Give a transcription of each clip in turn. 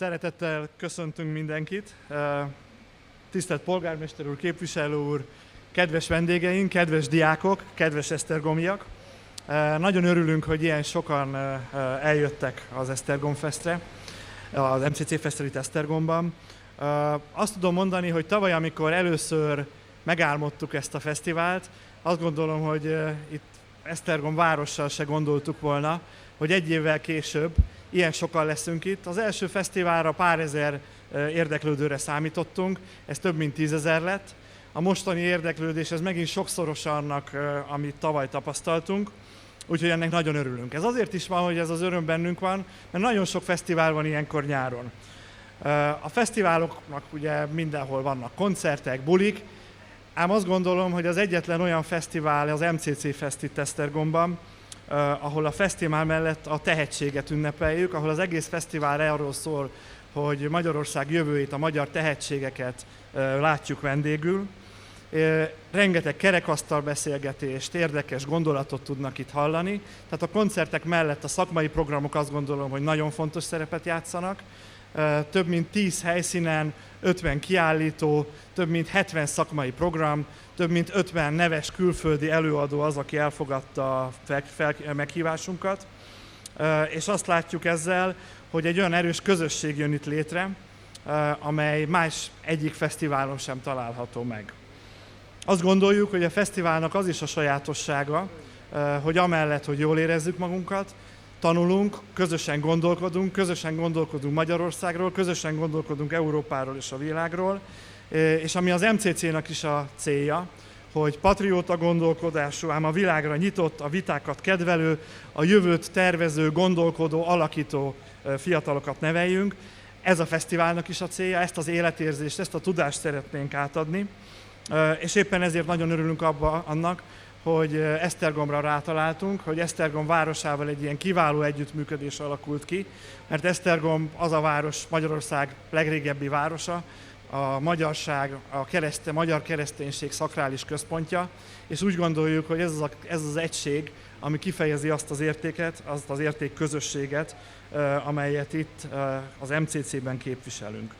Szeretettel köszöntünk mindenkit. Tisztelt polgármester úr, képviselő úr, kedves vendégeink, kedves diákok, kedves esztergomiak. Nagyon örülünk, hogy ilyen sokan eljöttek az Esztergom Festre, az MCC Festre itt Esztergomban. Azt tudom mondani, hogy tavaly, amikor először megálmodtuk ezt a fesztivált, azt gondolom, hogy itt Esztergom várossal se gondoltuk volna, hogy egy évvel később ilyen sokan leszünk itt. Az első fesztiválra pár ezer érdeklődőre számítottunk, ez több mint 10 000 lett. A mostani érdeklődés ez megint sokszoros annak, amit tavaly tapasztaltunk, úgyhogy ennek nagyon örülünk. Ez azért is van, hogy ez az öröm bennünk van, mert nagyon sok fesztivál van ilyenkor nyáron. A fesztiváloknak ugye mindenhol vannak koncertek, bulik, ám azt gondolom, hogy az egyetlen olyan fesztivál az MCC Feszt itt Esztergomban, ahol a fesztivál mellett a tehetséget ünnepeljük, ahol az egész fesztivál arról szól, hogy Magyarország jövőjét, a magyar tehetségeket látjuk vendégül. Rengeteg kerekasztal beszélgetést, érdekes gondolatot tudnak itt hallani. Tehát a koncertek mellett a szakmai programok azt gondolom, hogy nagyon fontos szerepet játszanak. Több mint 10 helyszínen, 50 kiállító, több mint 70 szakmai program, több mint 50 neves külföldi előadó az, aki elfogadta a meghívásunkat. És azt látjuk ezzel, hogy egy olyan erős közösség jön itt létre, amely más egyik fesztiválon sem található meg. Azt gondoljuk, hogy a fesztiválnak az is a sajátossága, hogy amellett, hogy jól érezzük magunkat, tanulunk, közösen gondolkodunk Magyarországról, közösen gondolkodunk Európáról és a világról, és ami az MCC-nak is a célja, hogy patrióta gondolkodású, ám a világra nyitott, a vitákat kedvelő, a jövőt tervező, gondolkodó, alakító fiatalokat neveljünk. Ez a fesztiválnak is a célja, ezt az életérzést, ezt a tudást szeretnénk átadni, és éppen ezért nagyon örülünk annak, hogy Esztergomra rátaláltunk, hogy Esztergom városával egy ilyen kiváló együttműködés alakult ki, mert Esztergom az a város, Magyarország legrégebbi városa, a magyarság, a magyar kereszténység szakrális központja, és úgy gondoljuk, hogy ez az egység, ami kifejezi azt az értéket, azt az értékközösséget, amelyet itt az MCC-ben képviselünk.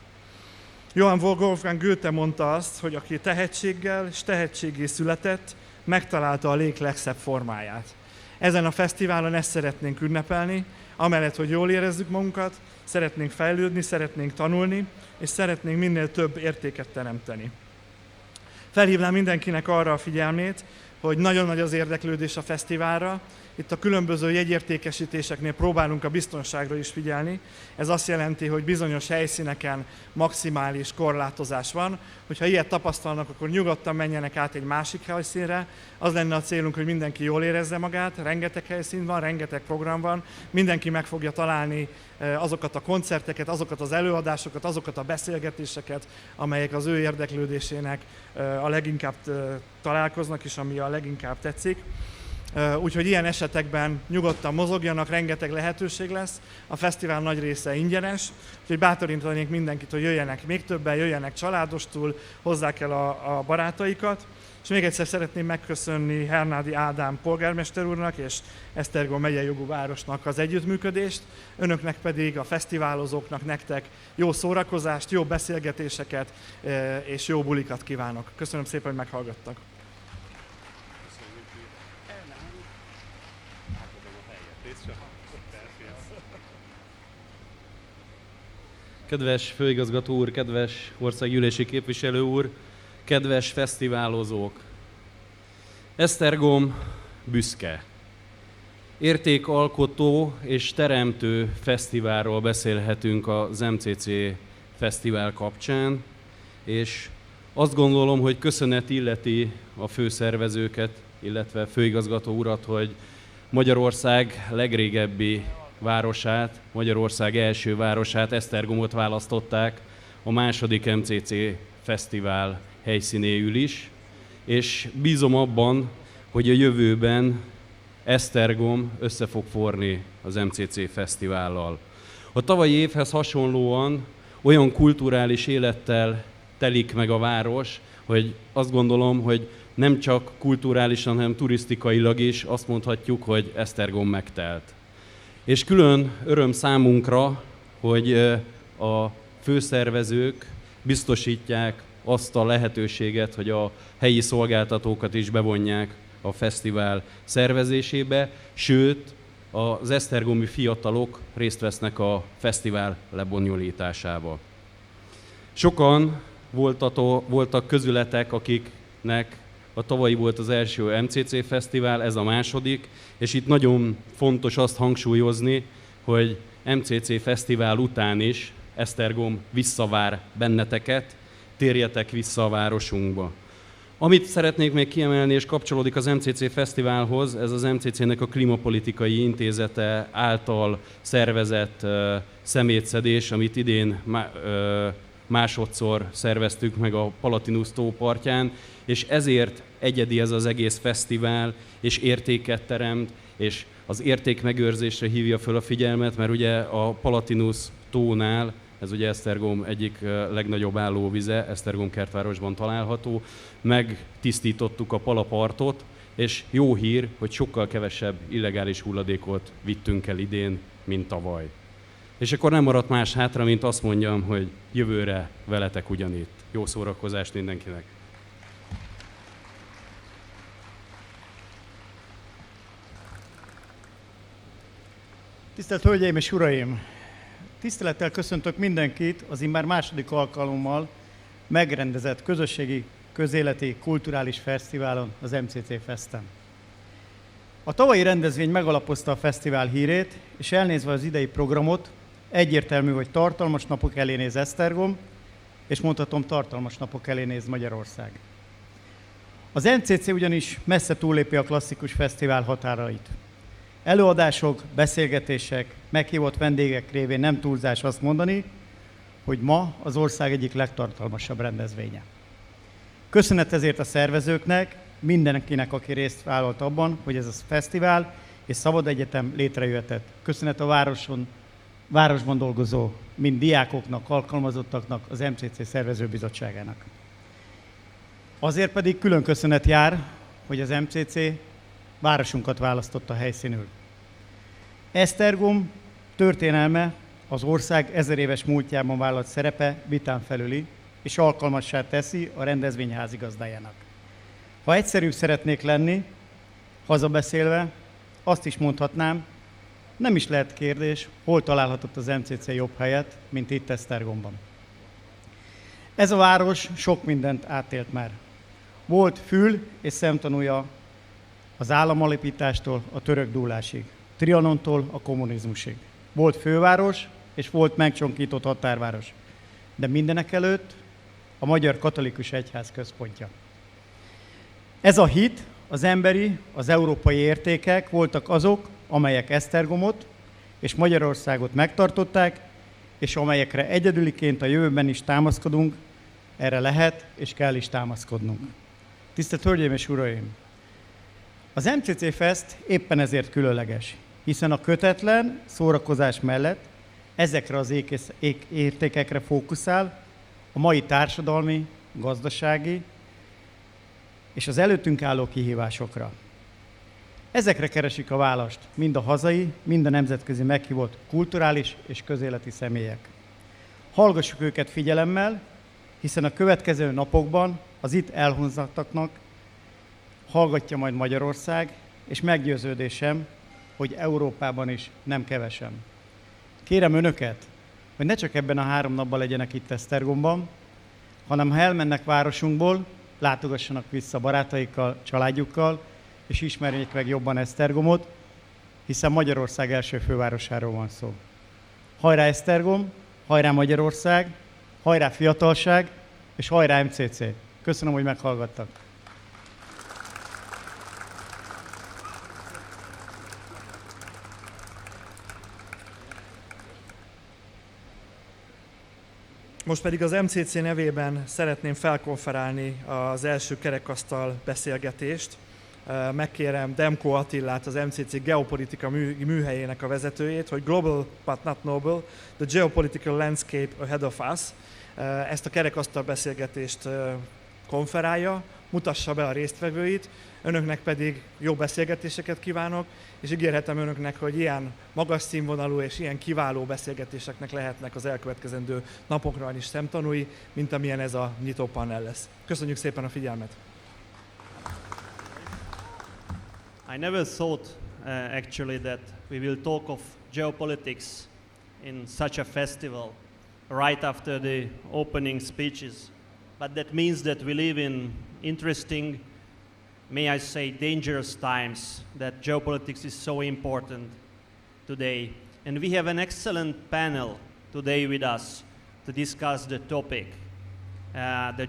Johann Wolfgang Goethe mondta azt, hogy aki tehetséggel és tehetséggé született, megtalálta a lélek legszebb formáját. Ezen a fesztiválon ezt szeretnénk ünnepelni, amellett, hogy jól érezzük magunkat, szeretnénk fejlődni, szeretnénk tanulni, és szeretnénk minél több értéket teremteni. Felhívnám mindenkinek arra a figyelmét, hogy nagyon nagy az érdeklődés a fesztiválra. Itt a különböző jegyértékesítéseknél próbálunk a biztonságra is figyelni. Ez azt jelenti, hogy bizonyos helyszíneken maximális korlátozás van. Hogyha ilyet tapasztalnak, akkor nyugodtan menjenek át egy másik helyszínre. Az lenne a célunk, hogy mindenki jól érezze magát. Rengeteg helyszín van, rengeteg program van. Mindenki meg fogja találni azokat a koncerteket, azokat az előadásokat, azokat a beszélgetéseket, amelyek az ő érdeklődésének a leginkább találkoznak, és ami a leginkább tetszik. Úgyhogy ilyen esetekben nyugodtan mozogjanak, rengeteg lehetőség lesz. A fesztivál nagy része ingyenes, úgyhogy bátorítanék mindenkit, hogy jöjjenek még többen, jöjjenek családostul, hozzák el a barátaikat. És még egyszer szeretném megköszönni Hernádi Ádám polgármester úrnak és Esztergom megyei jogú városnak az együttműködést, önöknek pedig, a fesztiválozóknak, nektek jó szórakozást, jó beszélgetéseket és jó bulikat kívánok. Köszönöm szépen, hogy meghallgattak. Kedves főigazgató úr, kedves országgyűlési képviselő úr, kedves fesztiválozók! Esztergom büszke. Értékalkotó és teremtő fesztiválról beszélhetünk az MCC Fesztivál kapcsán, és azt gondolom, hogy köszönet illeti a főszervezőket, illetve főigazgató urat, hogy Magyarország legrégebbi városát, Magyarország első városát, Esztergomot választották a második MCC Fesztivál helyszínéül is, és bízom abban, hogy a jövőben Esztergom össze fog forni az MCC Fesztivállal. A tavalyi évhez hasonlóan olyan kulturális élettel telik meg a város, hogy azt gondolom, hogy nem csak kulturálisan, hanem turisztikailag is azt mondhatjuk, hogy Esztergom megtelt. És külön öröm számunkra, hogy a főszervezők biztosítják azt a lehetőséget, hogy a helyi szolgáltatókat is bevonják a fesztivál szervezésébe, sőt, az esztergomi fiatalok részt vesznek a fesztivál lebonyolításával. Sokan voltak közületek, akiknek a tavalyi volt az első MCC Fesztivál, ez a második, és itt nagyon fontos azt hangsúlyozni, hogy MCC Fesztivál után is Esztergom visszavár benneteket, térjetek vissza a városunkba. Amit szeretnék még kiemelni, és kapcsolódik az MCC Fesztiválhoz, ez az MCC-nek a Klímapolitikai Intézete által szervezett szemétszedés, amit idén másodszor szerveztük meg a Palatinus tó partján, és ezért egyedi ez az egész fesztivál, és értéket teremt, és az értékmegőrzésre hívja föl a figyelmet, mert ugye a Palatinus tónál, ez ugye Esztergom egyik legnagyobb állóvize, Esztergom kertvárosban található, megtisztítottuk a palapartot, és jó hír, hogy sokkal kevesebb illegális hulladékot vittünk el idén, mint tavaly. És akkor nem maradt más hátra, mint azt mondjam, hogy jövőre veletek ugyanitt. Jó szórakozást mindenkinek! Tisztelt Hölgyeim és Uraim! Tisztelettel köszöntök mindenkit az immár második alkalommal megrendezett közösségi, közéleti, kulturális fesztiválon, az MCC Feszen. A tavalyi rendezvény megalapozta a fesztivál hírét, és elnézve az idei programot, egyértelmű, hogy tartalmas napok elé néz Esztergom, és mondhatom, tartalmas napok elé néz Magyarország. Az MCC ugyanis messze túllépi a klasszikus fesztivál határait. Előadások, beszélgetések, meghívott vendégek révén nem túlzás azt mondani, hogy ma az ország egyik legtartalmasabb rendezvénye. Köszönet ezért a szervezőknek, mindenkinek, aki részt vállalt abban, hogy ez a fesztivál és szabad egyetem létrejöhetett. Köszönet a városban dolgozó, mind diákoknak, alkalmazottaknak, az MCC szervezőbizottságának. Azért pedig külön köszönet jár, hogy az MCC városunkat választotta helyszínül. Esztergom történelme az ország 1000 éves múltjában vállalt szerepe vitán felüli, és alkalmassá teszi a rendezvény házigazdájának. Ha egyszerűbb szeretnék lenni, hazabeszélve, azt is mondhatnám, nem is lehet kérdés, hol találhatott az MCC jobb helyet, mint itt Esztergomban. Ez a város sok mindent átélt már. Volt fül- és szemtanúja az államalapítástól a török dúlásig, Trianontól a kommunizmusig. Volt főváros, és volt megcsonkított határváros. De mindenekelőtt a Magyar Katolikus Egyház központja. Ez a hit, az emberi, az európai értékek voltak azok, amelyek Esztergomot és Magyarországot megtartották, és amelyekre egyedüliként a jövőben is támaszkodunk, erre lehet és kell is támaszkodnunk. Tisztelt Hölgyeim és Uraim! Az MCC Feszt éppen ezért különleges, hiszen a kötetlen szórakozás mellett ezekre az értékekre fókuszál, a mai társadalmi, gazdasági és az előttünk álló kihívásokra. Ezekre keresik a választ mind a hazai, mind a nemzetközi meghívott kulturális és közéleti személyek. Hallgassuk őket figyelemmel, hiszen a következő napokban az itt elhangzottaknak hallgatja majd Magyarország, és meggyőződésem, hogy Európában is nem kevesen. Kérem önöket, hogy ne csak ebben a 3 napban legyenek itt Esztergomban, hanem ha elmennek városunkból, látogassanak vissza barátaikkal, családjukkal, és ismerjék meg jobban Esztergomot, hiszen Magyarország első fővárosáról van szó. Hajrá Esztergom, hajrá Magyarország, hajrá fiatalság, és hajrá MCC! Köszönöm, hogy meghallgattak. Most pedig az MCC nevében szeretném felkonferálni az első kerekasztal beszélgetést. Megkérem Demko Attilát, az MCC geopolitika műhelyének a vezetőjét, hogy Global but not noble, the geopolitical landscape ahead of us. Ezt a kerekasztal beszélgetést konferálja, mutassa be a résztvevőit, önöknek pedig jó beszélgetéseket kívánok, és ígérhetem önöknek, hogy ilyen magas színvonalú és ilyen kiváló beszélgetéseknek lehetnek az elkövetkezendő napokra is szemtanúi, mint amilyen ez a nyitó panel lesz. Köszönjük szépen a figyelmet! I never thought actually that we will talk of geopolitics in such a festival right after the opening speeches. But that means that we live in interesting, may I say, dangerous times, that geopolitics is so important today. And we have an excellent panel today with us to discuss the topic, the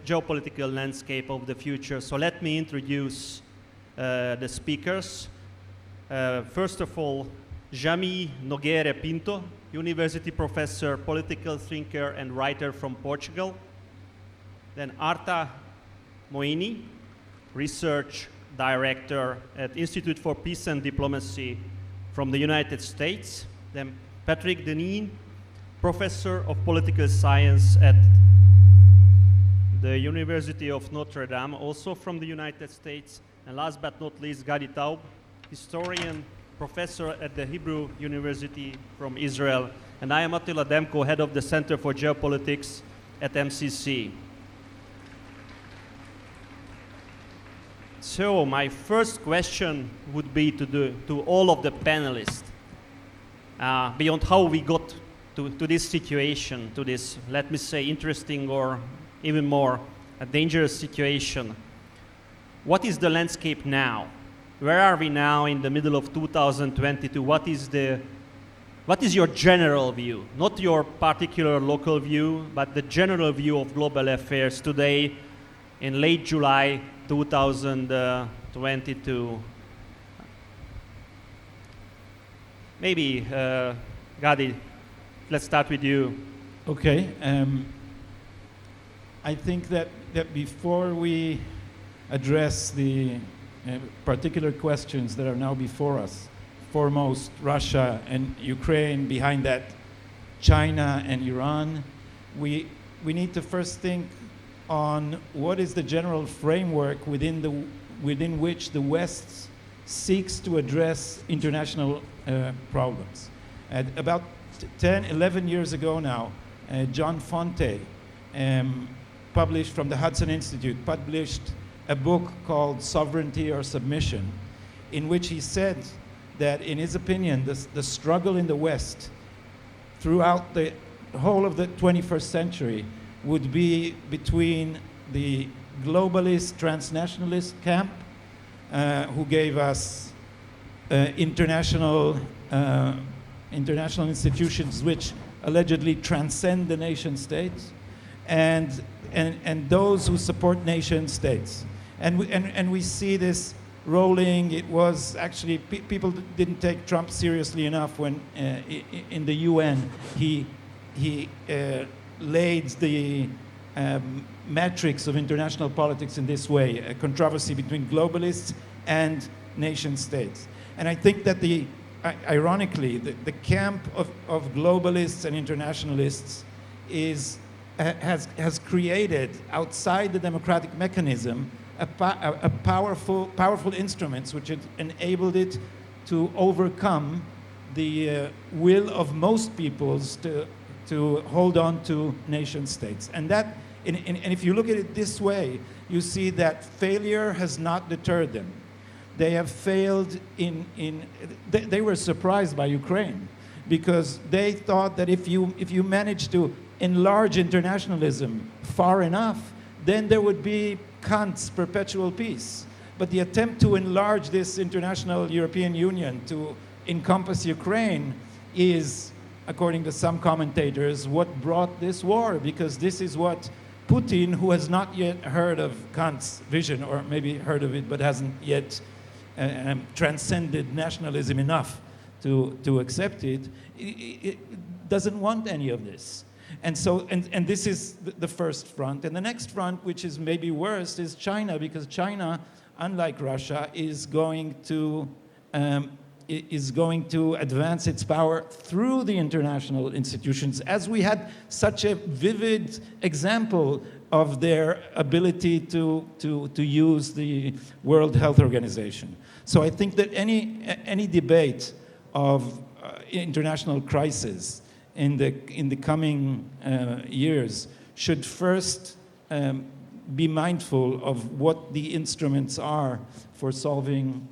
geopolitical landscape of the future. So let me introduce the speakers. First of all, Jami Nogueira Pinto, university professor, political thinker and writer from Portugal. Then Arta Moini, research director at Institute for Peace and Diplomacy from the United States. Then Patrick Deneen, professor of political science at the University of Notre Dame, also from the United States. And last but not least, Gadi Taub, historian, professor at the Hebrew University from Israel. And I am Attila Demko, head of the Center for Geopolitics at MCC. So my first question would be to all of the panelists, beyond how we got to this situation, to this, let me say, interesting or even more a dangerous situation. What is the landscape now? Where are we now in the middle of 2022? What is your general view? Not your particular local view, but the general view of global affairs today in late July 2022. Maybe, Gadi, let's start with you. Okay. I think that before we address the particular questions that are now before us, foremost Russia and Ukraine, behind that China and Iran, we need to first think on what is the general framework within which the West seeks to address international problems. About 10, 11 years ago now, John Fonte, published from the Hudson Institute, published a book called Sovereignty or Submission, in which he said that, in his opinion, the struggle in the West throughout the whole of the 21st century would be between the globalist transnationalist camp, who gave us international institutions which allegedly transcend the nation states, and those who support nation states. And we see this rolling. It was actually, people didn't take Trump seriously enough when in the UN he laid the metrics of international politics in this way, a controversy between globalists and nation states. And I think that ironically, the camp of globalists and internationalists has created, outside the democratic mechanism, a powerful instruments which had enabled it to overcome the will of most peoples to hold on to nation states. And if you look at it this way, you see that failure has not deterred them. They have failed they were surprised by Ukraine, because they thought that if you manage to enlarge internationalism far enough, then there would be Kant's perpetual peace. But the attempt to enlarge this international European Union to encompass Ukraine is, according to some commentators, what brought this war, because this is what Putin, who has not yet heard of Kant's vision, or maybe heard of it but hasn't yet transcended nationalism enough to accept it, doesn't want any of this. And so, and this is the first front. And the next front, which is maybe worse, is China, because China, unlike Russia, is going to advance its power through the international institutions, as we had such a vivid example of their ability to use the World Health Organization. So I think that any debate of international crisis in the coming years should first be mindful of what the instruments are for solving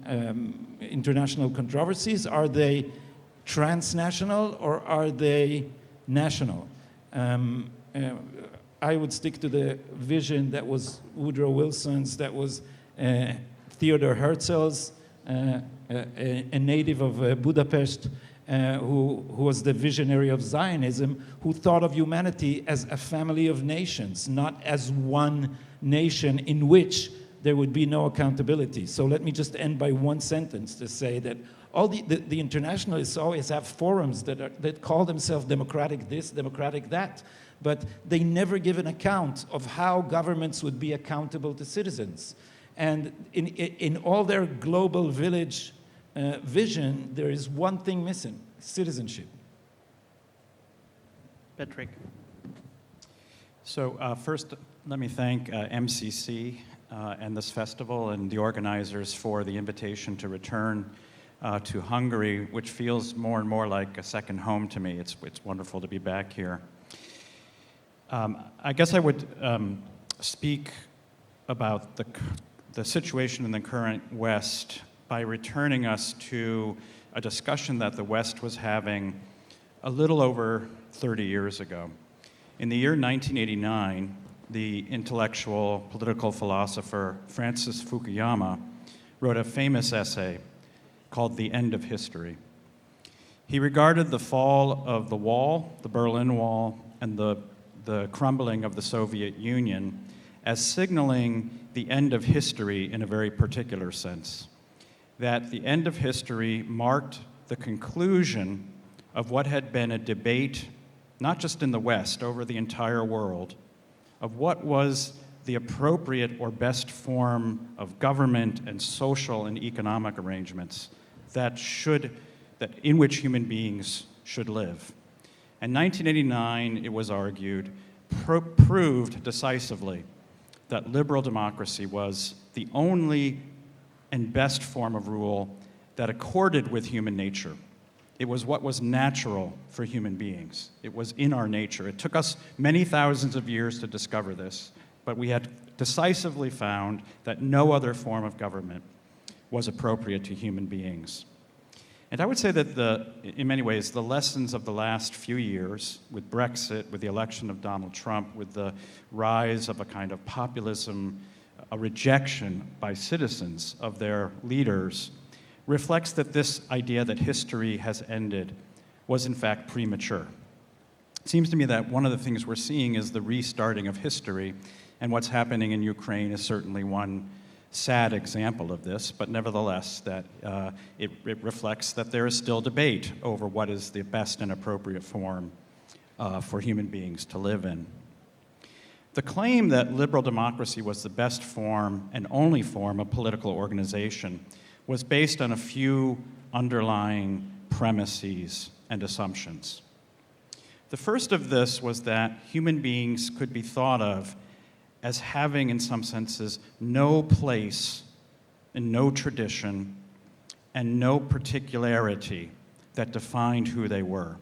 international controversies. Are they transnational or are they national? I would stick to the vision that was Woodrow Wilson's, that was Theodor Herzl's, a native of Budapest, who was the visionary of Zionism, who thought of humanity as a family of nations, not as one nation in which there would be no accountability. So let me just end by one sentence to say that all the internationalists always have forums that call themselves democratic this, democratic that, but they never give an account of how governments would be accountable to citizens. And in all their global village vision, there is one thing missing: citizenship. Patrick. So first, let me thank MCC and this festival and the organizers for the invitation to return to Hungary, which feels more and more like a second home to me. It's wonderful to be back here. I guess I would speak about the situation in the current West by returning us to a discussion that the West was having a little over 30 years ago. In the year 1989, the intellectual political philosopher Francis Fukuyama wrote a famous essay called The End of History. He regarded the fall of the wall, the Berlin Wall, and the crumbling of the Soviet Union as signaling the end of history in a very particular sense. That the end of history marked the conclusion of what had been a debate, not just in the West, over the entire world, of what was the appropriate or best form of government and social and economic arrangements that in which human beings should live. In 1989, it was argued, proved decisively that liberal democracy was the only and best form of rule that accorded with human nature. It was what was natural for human beings. It was in our nature. It took us many thousands of years to discover this, but we had decisively found that no other form of government was appropriate to human beings. And I would say that in many ways, the lessons of the last few years, with Brexit, with the election of Donald Trump, with the rise of a kind of populism, a rejection by citizens of their leaders, reflects that this idea that history has ended was in fact premature. It seems to me that one of the things we're seeing is the restarting of history, and what's happening in Ukraine is certainly one sad example of this, but nevertheless that it reflects that there is still debate over what is the best and appropriate form for human beings to live in. The claim that liberal democracy was the best form and only form of political organization was based on a few underlying premises and assumptions. The first of this was that human beings could be thought of as having, in some senses, no place and no tradition and no particularity that defined who they were.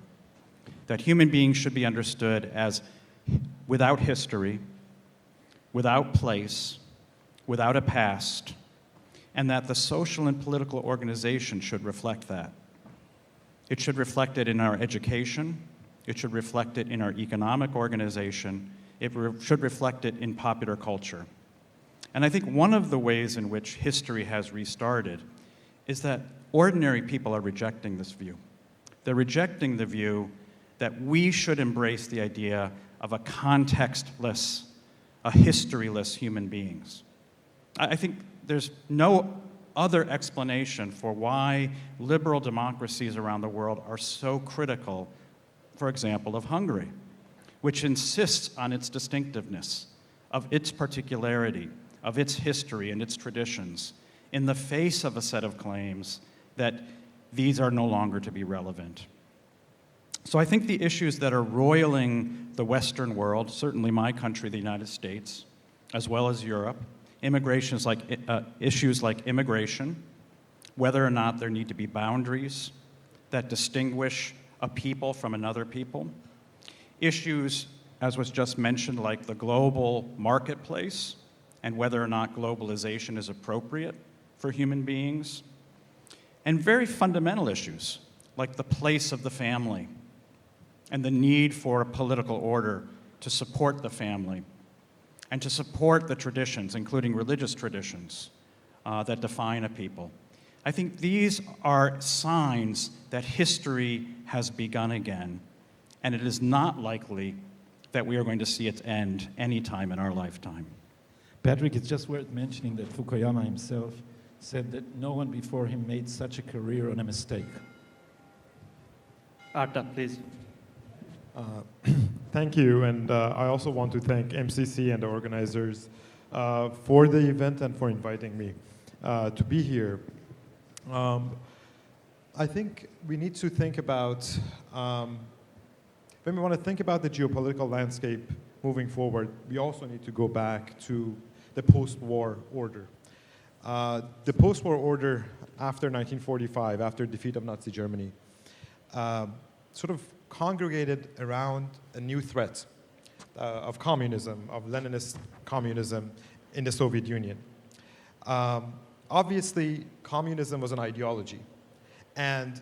That human beings should be understood as without history, without place, without a past, and that the social and political organization should reflect that. It should reflect it in our education, it should reflect it in our economic organization, it should reflect it in popular culture. And I think one of the ways in which history has restarted is that ordinary people are rejecting this view. They're rejecting the view that we should embrace the idea of a contextless, a historyless human beings. I think there's no other explanation for why liberal democracies around the world are so critical, for example, of Hungary, which insists on its distinctiveness, of its particularity, of its history and its traditions, in the face of a set of claims that these are no longer to be relevant. So I think the issues that are roiling the Western world, certainly my country, the United States, as well as Europe, issues like immigration, whether or not there need to be boundaries that distinguish a people from another people, issues, as was just mentioned, like the global marketplace and whether or not globalization is appropriate for human beings, and very fundamental issues like the place of the family and the need for a political order to support the family and to support the traditions, including religious traditions, that define a people. I think these are signs that history has begun again, and it is not likely that we are going to see its end anytime in our lifetime. Patrick, it's just worth mentioning that Fukuyama himself said that no one before him made such a career on a mistake. Arta, please. Thank you, and I also want to thank MCC and the organizers for the event and for inviting me to be here. I think we need to think about, when we want to think about the geopolitical landscape moving forward, we also need to go back to the post-war order. The post-war order after 1945, after defeat of Nazi Germany, sort of congregated around a new threat of communism, of Leninist communism in the Soviet Union. Obviously, communism was an ideology, and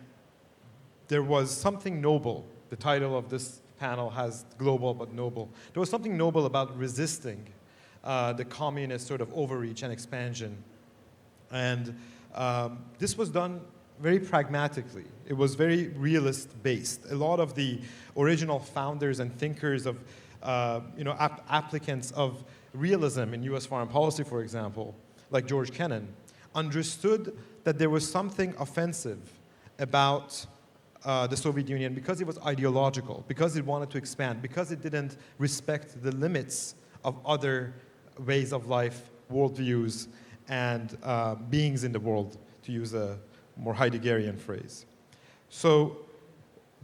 there was something noble. The title of this panel has global but noble. There was something noble about resisting the communist sort of overreach and expansion. And this was done very pragmatically. It was very realist-based. A lot of the original founders and thinkers of, applicants of realism in U.S. foreign policy, for example, like George Kennan, understood that there was something offensive about the Soviet Union because it was ideological, because it wanted to expand, because it didn't respect the limits of other ways of life, worldviews, and beings in the world, to use a more Heideggerian phrase. So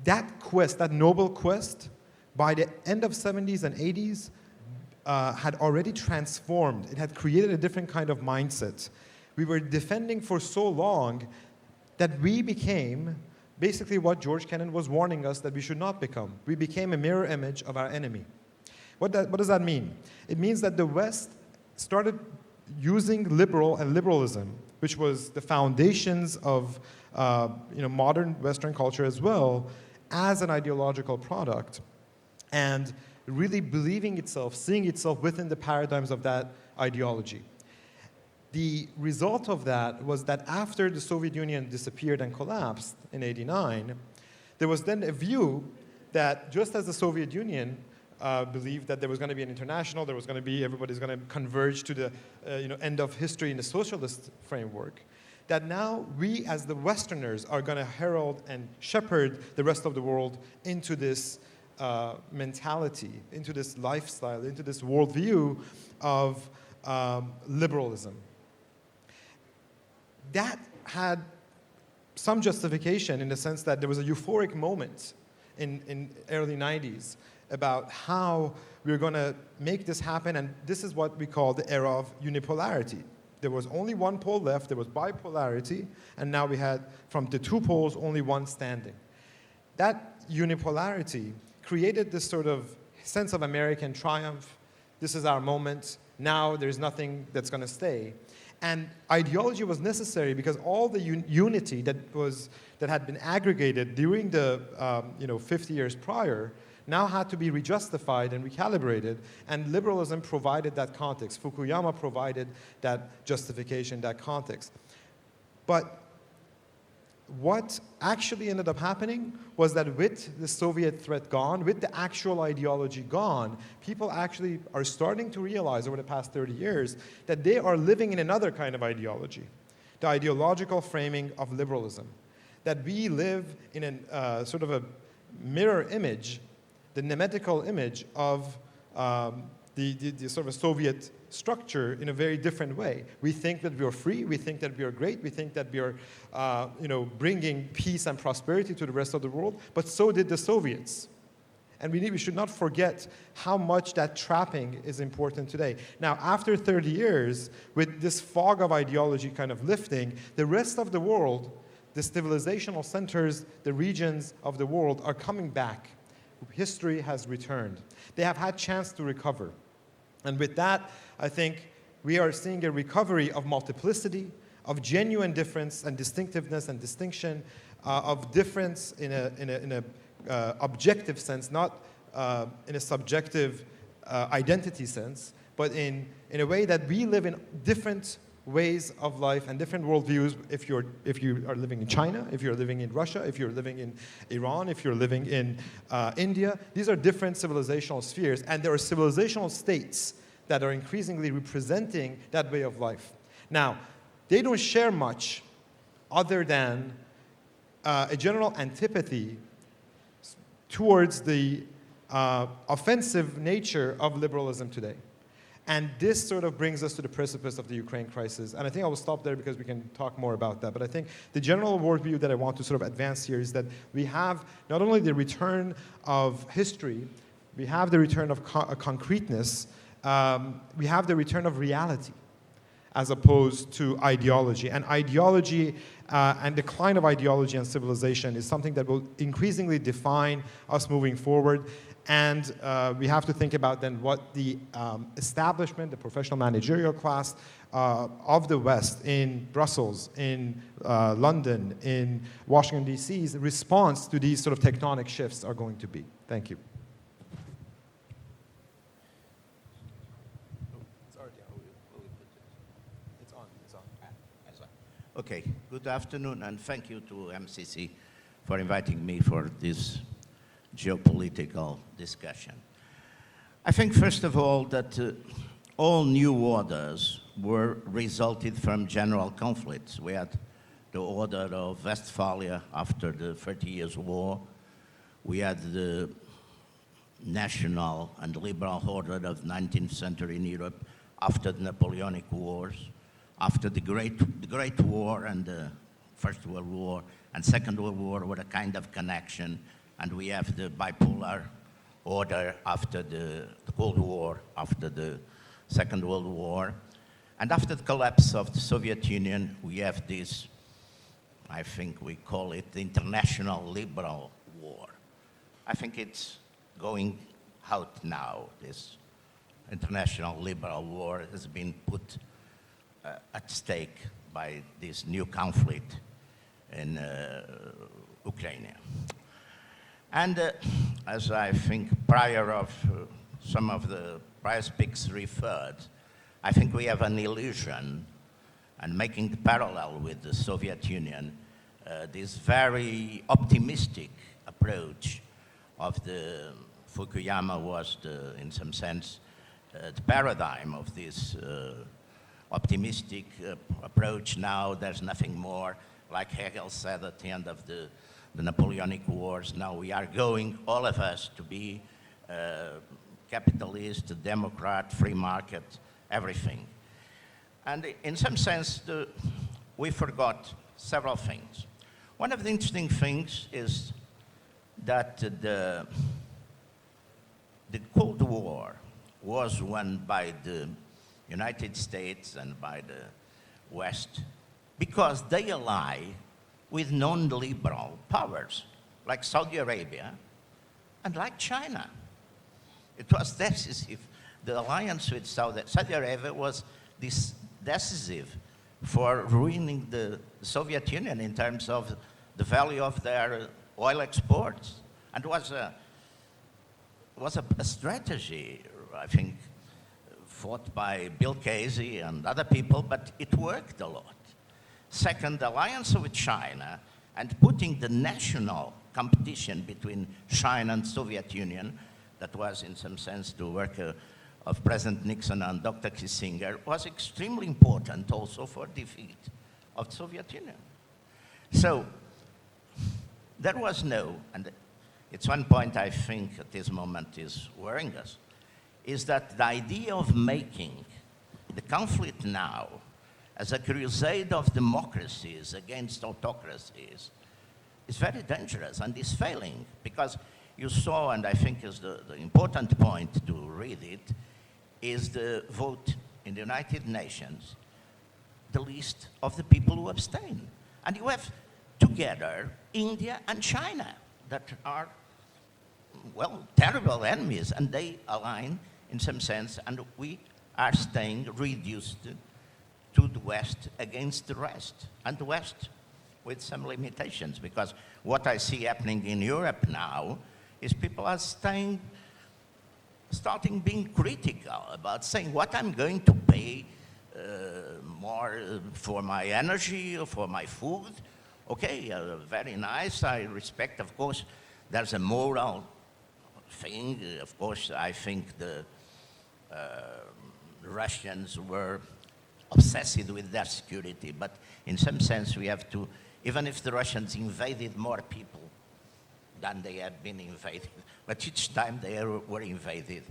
that quest, that noble quest, by the end of 70s and 80s, had already transformed. It had created a different kind of mindset. We were defending for so long that we became basically what George Kennan was warning us that we should not become. We became a mirror image of our enemy. What does that mean? It means that the West started using liberalism, which was the foundations of modern Western culture as well, as an ideological product, and really believing itself, seeing itself within the paradigms of that ideology. The result of that was that after the Soviet Union disappeared and collapsed in '89, there was then a view that just as the Soviet Union believed that there was going to be an international, everybody's going to converge to the end of history in the socialist framework, that now we as the Westerners are going to herald and shepherd the rest of the world into this mentality, into this lifestyle, into this worldview of liberalism. That had some justification in the sense that there was a euphoric moment in early 90s about how we were going to make this happen, and this is what we call the era of unipolarity. There was only one pole left, there was bipolarity, and now we had, from the two poles, only one standing. That unipolarity created this sort of sense of American triumph. This is our moment. Now there's nothing that's going to stay. And ideology was necessary because all the unity that had been aggregated during the 50 years prior now had to be rejustified and recalibrated, and liberalism provided that context. Fukuyama provided that justification, that context. But what actually ended up happening was that with the Soviet threat gone, with the actual ideology gone, people actually are starting to realize over the past 30 years that they are living in another kind of ideology, the ideological framing of liberalism, that we live in a sort of a mirror image, the nemetical image of the sort of Soviet structure in a very different way. We think that we are free, we think that we are great, we think that we are bringing peace and prosperity to the rest of the world, but so did the Soviets. And we should not forget how much that trapping is important today. Now, after 30 years, with this fog of ideology kind of lifting, the rest of the world, the civilizational centers, the regions of the world are coming back. History has returned. They have had chance to recover. And with that, I think we are seeing a recovery of multiplicity, of genuine difference and distinctiveness and distinction, of difference in a objective sense, not in a subjective identity sense, but in a way that we live in different ways of life and different worldviews. If you are living in China, if you're living in Russia, if you're living in Iran, if you're living in India, these are different civilizational spheres, and there are civilizational states that are increasingly representing that way of life. Now, they don't share much other than a general antipathy towards the offensive nature of liberalism today. And this sort of brings us to the precipice of the Ukraine crisis. And I think I will stop there because we can talk more about that. But I think the general worldview that I want to sort of advance here is that we have not only the return of history, we have the return of concreteness, we have the return of reality as opposed to ideology. And ideology and decline of ideology and civilization is something that will increasingly define us moving forward. And we have to think about then what the establishment, the professional managerial class of the West in Brussels, in London, in Washington, D.C.'s response to these sort of tectonic shifts are going to be. Thank you. Okay, good afternoon, and thank you to MCC for inviting me for this geopolitical discussion. I think, first of all, that all new orders were resulted from general conflicts. We had the order of Westphalia after the 30 Years' War. We had the national and liberal order of the 19th century in Europe after the Napoleonic Wars. After the Great War and the First World War and Second World War were a kind of connection, and we have the bipolar order after the Cold War, after the Second World War. And after the collapse of the Soviet Union, we have this, I think we call it the international liberal war. I think it's going out now. This international liberal war has been put at stake by this new conflict in Ukraine. And as I think prior of some of the prior speakers referred, I think we have an illusion, and making the parallel with the Soviet Union, this very optimistic approach of the Fukuyama was, in some sense, the paradigm of this optimistic approach. Now there's nothing more, like Hegel said at the end of the Napoleonic Wars. Now we are going, all of us, to be capitalist, democrat, free market, everything. And in some sense, we forgot several things. One of the interesting things is that the Cold War was won by the United States and by the West because they ally with non-liberal powers like Saudi Arabia and like China. It was decisive. The alliance with Saudi Arabia was decisive for ruining the Soviet Union in terms of the value of their oil exports. And it was a strategy, I think, fought by Bill Casey and other people, but it worked a lot. Second, alliance with China and putting the national competition between China and Soviet Union, that was in some sense the work of President Nixon and Dr. Kissinger, was extremely important also for defeat of the Soviet Union. So there was no, and it's one point I think at this moment is worrying us, is that the idea of making the conflict now as a crusade of democracies against autocracies is very dangerous and is failing, because you saw, and I think is the important point to read it, is the vote in the United Nations, the list of the people who abstain. And you have together India and China that are, well, terrible enemies, and they align in some sense, and we are staying reduced to the West against the rest, and the West with some limitations, because what I see happening in Europe now is people are starting being critical about saying what I'm going to pay more for my energy or for my food. Okay, very nice, I respect, of course, there's a moral thing. Of course, I think the Russians were obsessed with their security, but in some sense we have to, even if the Russians invaded more people than they had been invaded, but each time they were invaded,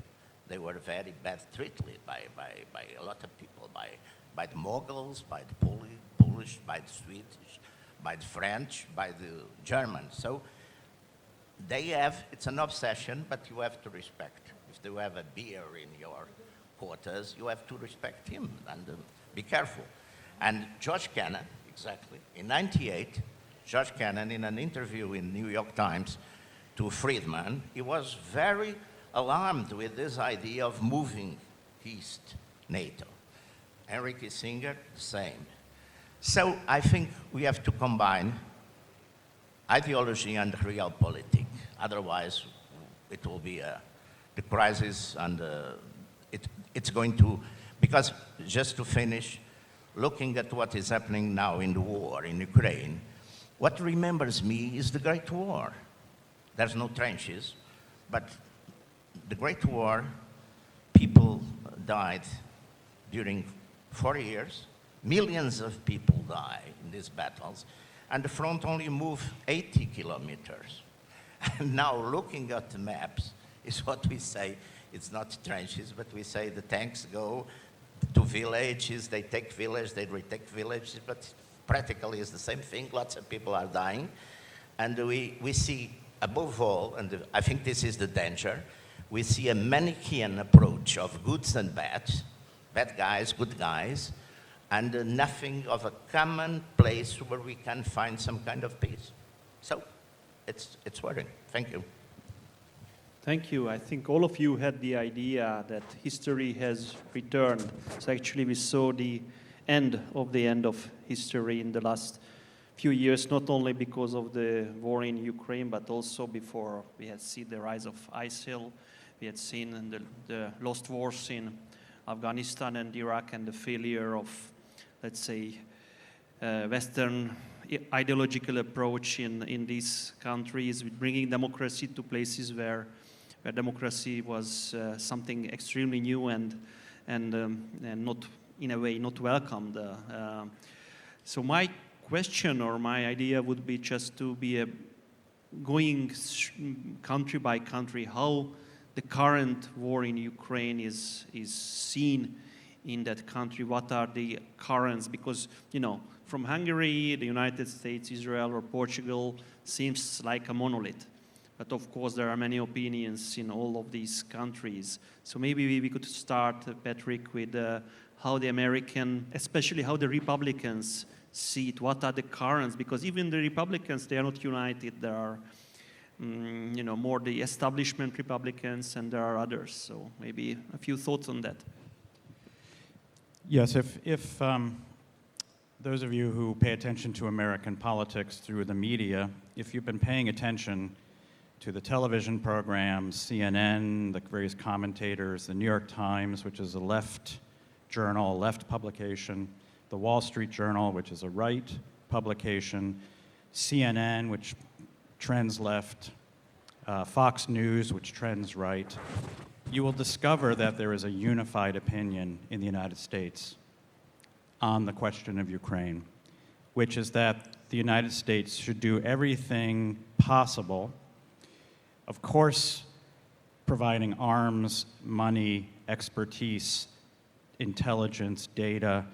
they were very bad treated by a lot of people, by the Mughals, by the Polish, by the Swedish, by the French, by the Germans. So they have, it's an obsession, but you have to respect. If they have a beer in your quarters, you have to respect him and be careful. And George Kennan, exactly, in '98, George Kennan, in an interview in New York Times to Friedman, he was very alarmed with this idea of moving east NATO. Henry Kissinger, the same. So I think we have to combine ideology and realpolitik. Otherwise, it will be the crisis, and it's going to, because just to finish, looking at what is happening now in the war in Ukraine, what remembers me is the Great War. There's no trenches, but the Great War, people died during 4 years. Millions of people die in these battles, and the front only moved 80 kilometers. And now looking at the maps is what we say, it's not trenches, but we say the tanks go to villages, they take village, they retake villages, but practically it's the same thing, lots of people are dying. And we see, above all, and I think this is the danger, we see a Manichaean approach of goods and bads, bad guys, good guys, and nothing of a common place where we can find some kind of peace. So it's worrying. Thank you. Thank you. I think all of you had the idea that history has returned. So actually we saw the end of history in the last few years, not only because of the war in Ukraine, but also before we had seen the rise of ISIL, we had seen the lost wars in Afghanistan and Iraq, and the failure of, let's say, Western ideological approach in these countries, with bringing democracy to places where democracy was something extremely new and not, in a way, not welcomed. So my question or my idea would be just to be going country by country, how the current war in Ukraine is seen in that country. What are the currents? Because, you know, from Hungary, the United States, Israel, or Portugal seems like a monolith. But of course, there are many opinions in all of these countries. So maybe we could start, Patrick, with how the American, especially how the Republicans see it. What are the currents? Because even the Republicans, they are not united. There are, more the establishment Republicans, and there are others. So maybe a few thoughts on that. Yes, if those of you who pay attention to American politics through the media, if you've been paying attention to the television programs, CNN, the various commentators, the New York Times, which is a left journal, a left publication, the Wall Street Journal, which is a right publication, CNN, which trends left, Fox News, which trends right, you will discover that there is a unified opinion in the United States on the question of Ukraine, which is that the United States should do everything possible, of course, providing arms, money, expertise intelligence, data,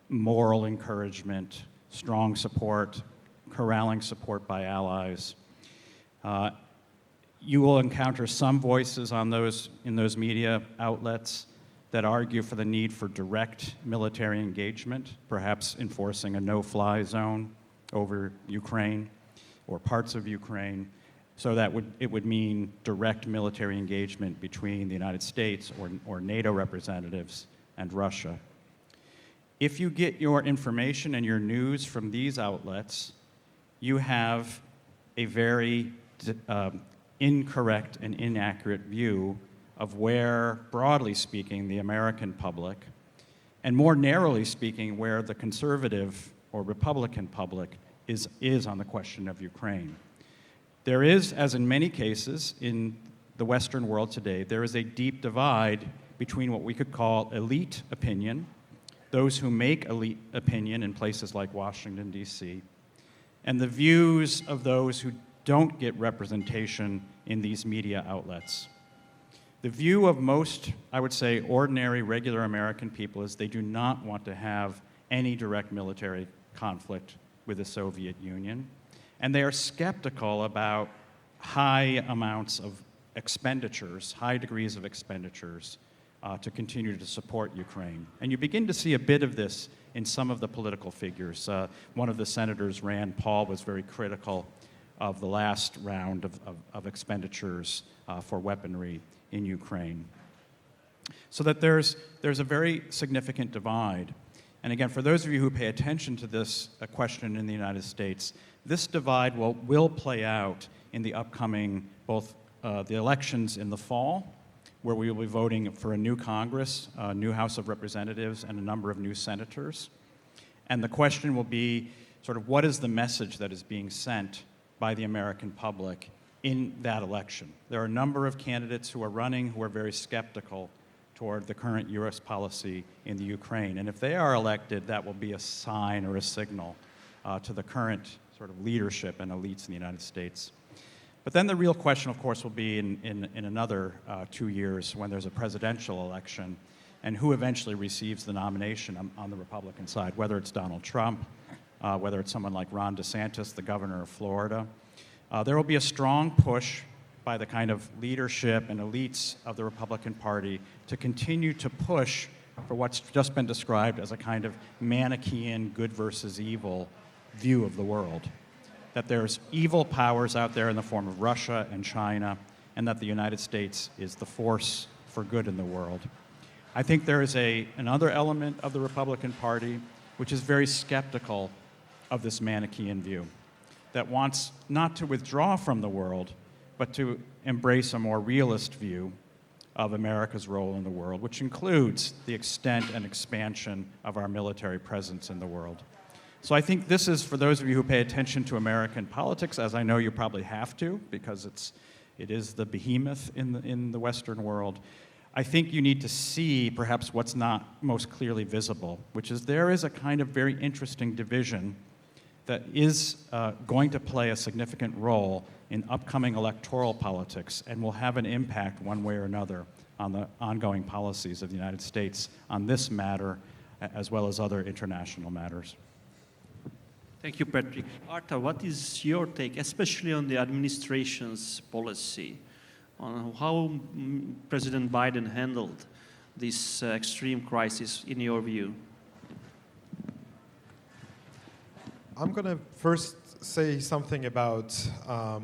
moral encouragement, strong support, corralling support by allies. You will encounter some voices in those media outlets that argue for the need for direct military engagement, perhaps enforcing a no-fly zone over Ukraine or parts of Ukraine. So that it would mean direct military engagement between the United States or NATO representatives and Russia. If you get your information and your news from these outlets, you have a very incorrect and inaccurate view of where, broadly speaking, the American public, and more narrowly speaking, where the conservative or Republican public is on the question of Ukraine. There is, as in many cases in the Western world today, there is a deep divide between what we could call elite opinion, those who make elite opinion in places like Washington, D.C., and the views of those who don't get representation in these media outlets. The view of most, I would say, ordinary, regular American people is they do not want to have any direct military conflict with the Soviet Union, and they are skeptical about high amounts of expenditures, high degrees of expenditures to continue to support Ukraine. And you begin to see a bit of this in some of the political figures. One of the senators, Rand Paul, was very critical of the last round of expenditures for weaponry in Ukraine. So that there's a very significant divide. And again, for those of you who pay attention to this question in the United States, this divide will play out in the upcoming, both the elections in the fall, where we will be voting for a new Congress, a new House of Representatives, and a number of new senators. And the question will be sort of what is the message that is being sent by the American public in that election? There are a number of candidates who are running who are very skeptical toward the current U.S. policy in the Ukraine. And if they are elected, that will be a sign or a signal to the current sort of leadership and elites in the United States. But then the real question, of course, will be in another 2 years when there's a presidential election and who eventually receives the nomination on the Republican side, whether it's Donald Trump, whether it's someone like Ron DeSantis, the governor of Florida. There will be a strong push by the kind of leadership and elites of the Republican Party to continue to push for what's just been described as a kind of Manichaean good versus evil view of the world. That there's evil powers out there in the form of Russia and China, and that the United States is the force for good in the world. I think there is another element of the Republican Party which is very skeptical of this Manichaean view, that wants not to withdraw from the world, but to embrace a more realist view of America's role in the world, which includes the extent and expansion of our military presence in the world. So I think this is, for those of you who pay attention to American politics, as I know you probably have to, because it is the behemoth in the Western world, I think you need to see perhaps what's not most clearly visible, which is there is a kind of very interesting division that is going to play a significant role in upcoming electoral politics and will have an impact one way or another on the ongoing policies of the United States on this matter as well as other international matters. Thank you, Patrick. Arta, what is your take, especially on the administration's policy, on how President Biden handled this extreme crisis, in your view? I'm going to first say something about, sort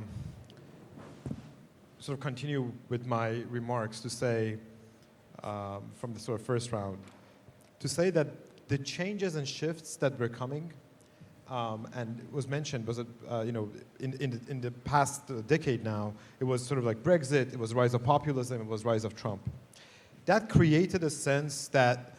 of continue with my remarks to say, from the sort of first round, to say that the changes and shifts that were coming, and it was mentioned, was in the past decade now, it was sort of like Brexit, it was rise of populism, it was rise of Trump. That created a sense that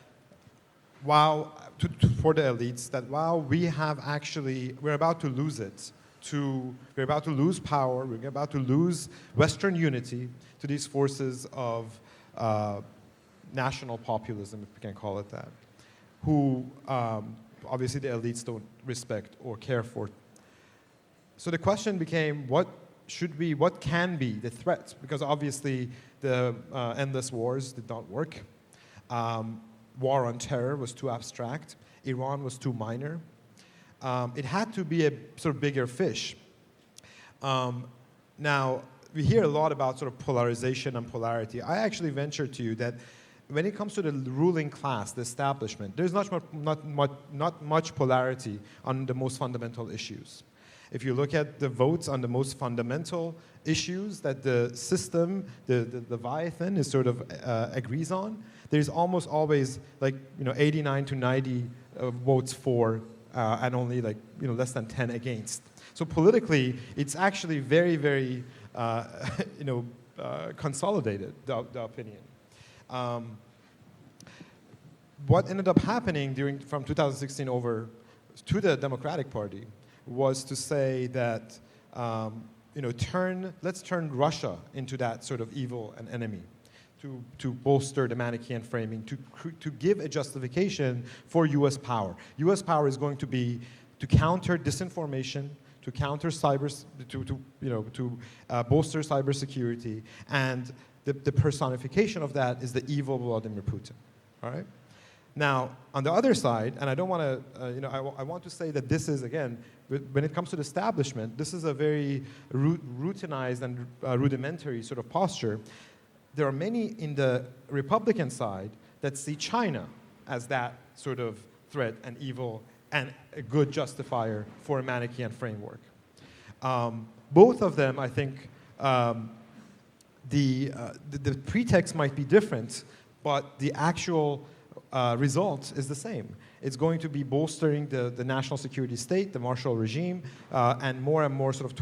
for the elites, that while we're about to lose it, we're about to lose power, we're about to lose Western unity to these forces of national populism, if we can call it that, who obviously the elites don't respect or care for. So the question became, what can be the threat? Because obviously the endless wars did not work. War on terror was too abstract. Iran was too minor. It had to be a sort of bigger fish. Now, we hear a lot about sort of polarization and polarity. I actually venture to you that when it comes to the ruling class, the establishment, there's not much polarity on the most fundamental issues. If you look at the votes on the most fundamental issues that the system, the Leviathan, is sort of agrees on, there's almost always 89 to 90 votes for and only less than 10 against. So politically, it's actually very, very consolidated, the opinion. What ended up happening from 2016 over to the Democratic Party was to say that let's turn Russia into that sort of evil and enemy, to bolster the Manichaean framing, to give a justification for U.S. power. U.S. power is going to be to counter disinformation, to counter to bolster cybersecurity, and the personification of that is the evil Vladimir Putin. All right. Now, on the other side, and I don't want to, I want to say that this is, again, when it comes to the establishment, this is a very routinized and rudimentary sort of posture. There are many in the Republican side that see China as that sort of threat and evil and a good justifier for a Manichaean framework. Both of them, I think, the pretext might be different, but the actual result is the same. It's going to be bolstering the national security state, the martial regime, and more sort of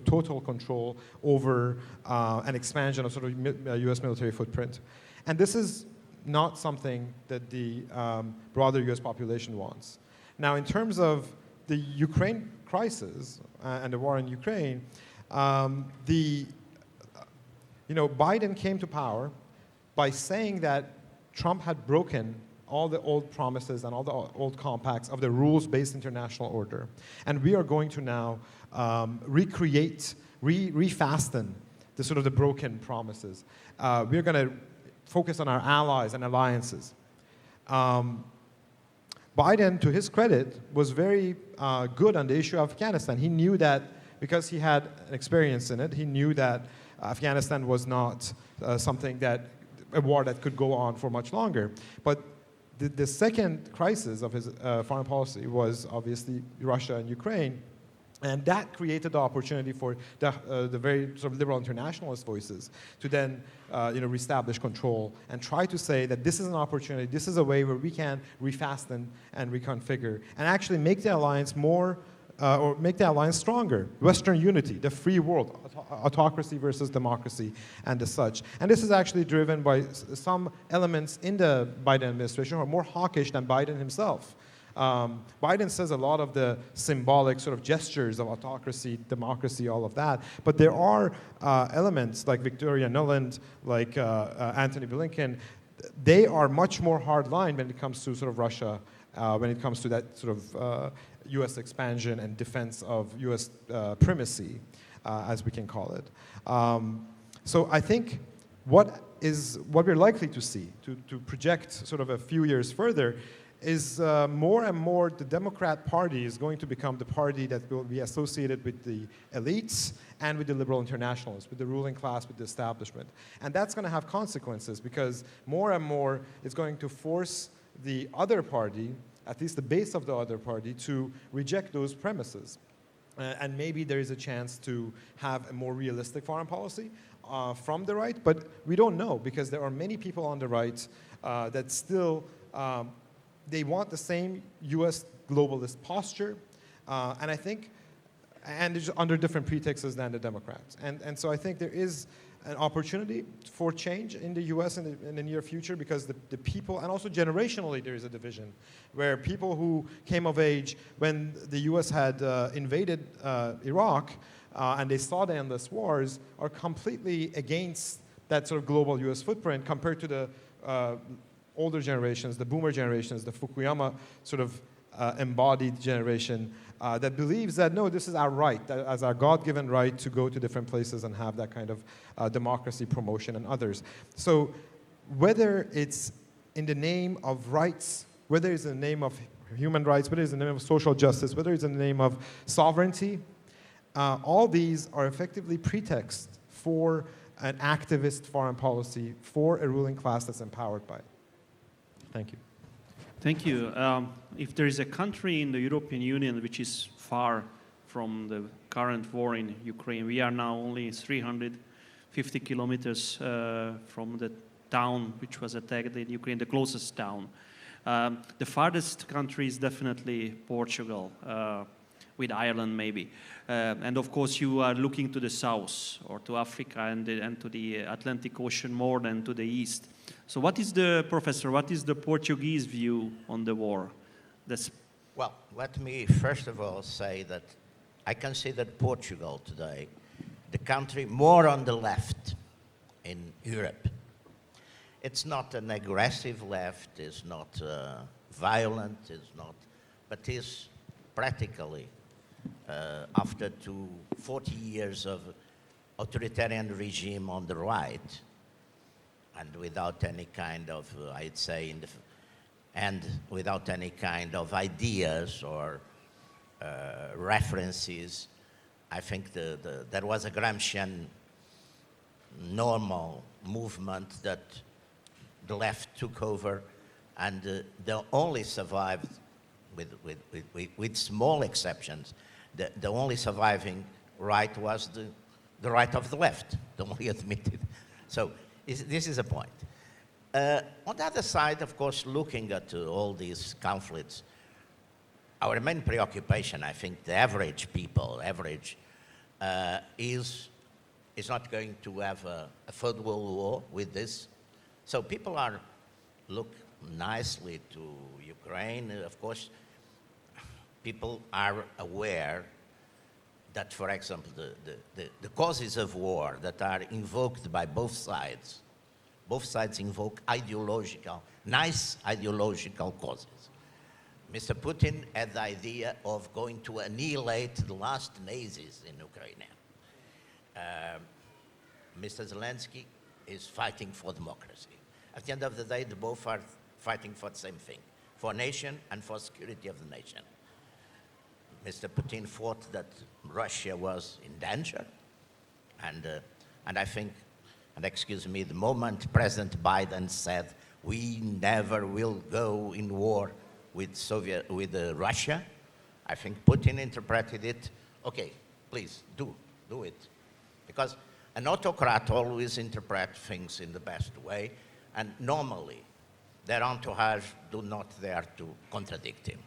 total control over an expansion of sort of U.S. military footprint. And this is not something that the broader U.S. population wants. Now, in terms of the Ukraine crisis and the war in Ukraine, Biden came to power by saying that Trump had broken all the old promises and all the old compacts of the rules-based international order. And we are going to now refasten the sort of the broken promises. We're going to focus on our allies and alliances. Biden, to his credit, was very good on the issue of Afghanistan. He knew that because he had experience in it, he knew that Afghanistan was not a war that could go on for much longer. But the second crisis of his foreign policy was obviously Russia and Ukraine. And that created the opportunity for the very sort of liberal internationalist voices to then reestablish control and try to say that this is an opportunity, this is a way where we can refasten and reconfigure and actually make the alliance more or make the alliance stronger. Western unity, the free world, autocracy versus democracy, and as such. And this is actually driven by some elements in the Biden administration who are more hawkish than Biden himself. Biden says a lot of the symbolic sort of gestures of autocracy, democracy, all of that. But there are elements like Victoria Nuland, like Antony Blinken. They are much more hardline when it comes to sort of Russia, when it comes to that sort of U.S. expansion and defense of U.S. primacy, as we can call it. So I think what we're likely to see, to project sort of a few years further, is more and more the Democrat Party is going to become the party that will be associated with the elites and with the liberal internationalists, with the ruling class, with the establishment. And that's going to have consequences because more and more it's going to force the other party, at least the base of the other party, to reject those premises. And maybe there is a chance to have a more realistic foreign policy from the right, but we don't know because there are many people on the right that still they want the same U.S. globalist posture, and I think, and it's under different pretexts than the Democrats. And so I think there is an opportunity for change in the U.S. in the near future because the people, and also generationally there is a division, where people who came of age when the U.S. had invaded Iraq and they saw the endless wars are completely against that sort of global U.S. footprint compared to the older generations, the boomer generations, the Fukuyama sort of embodied generation that believes that, no, this is our right, as our God-given right to go to different places and have that kind of democracy promotion and others. So whether it's in the name of rights, whether it's in the name of human rights, whether it's in the name of social justice, whether it's in the name of sovereignty, all these are effectively pretext for an activist foreign policy for a ruling class that's empowered by it. Thank you. Thank you. If there is a country in the European Union which is far from the current war in Ukraine, we are now only 350 kilometers from the town which was attacked in Ukraine, the closest town. The farthest country is definitely Portugal, with Ireland maybe. And of course you are looking to the south or to Africa and to the Atlantic Ocean more than to the east. So what is the Portuguese view on the war? Well, let me first of all say that I consider Portugal today the country more on the left in Europe. It's not an aggressive left, it's not violent, it's not, but is practically, after 40 years of authoritarian regime on the right, and without any kind of, I'd say, and without any kind of ideas or references, I think there was a Gramscian normal movement that the left took over, and they only survived, with small exceptions, the only surviving right was the right of the left, the only admitted. So this is a point. On the other side, of course, looking at all these conflicts, our main preoccupation, I think, the average people, is not going to have a third world war with this. So people look nicely to Ukraine. Of course, people are aware that, for example, the causes of war that are invoked by both sides invoke nice ideological causes. Mr. Putin had the idea of going to annihilate the last Nazis in Ukraine. Mr. Zelensky is fighting for democracy. At the end of the day, they both are fighting for the same thing, for nation and for security of the nation. Mr. Putin thought that Russia was in danger, and I think, and excuse me, the moment President Biden said, we never will go in war with Russia, I think Putin interpreted it, okay, please, do it. Because an autocrat always interprets things in the best way, and normally their entourage do not dare to contradict him.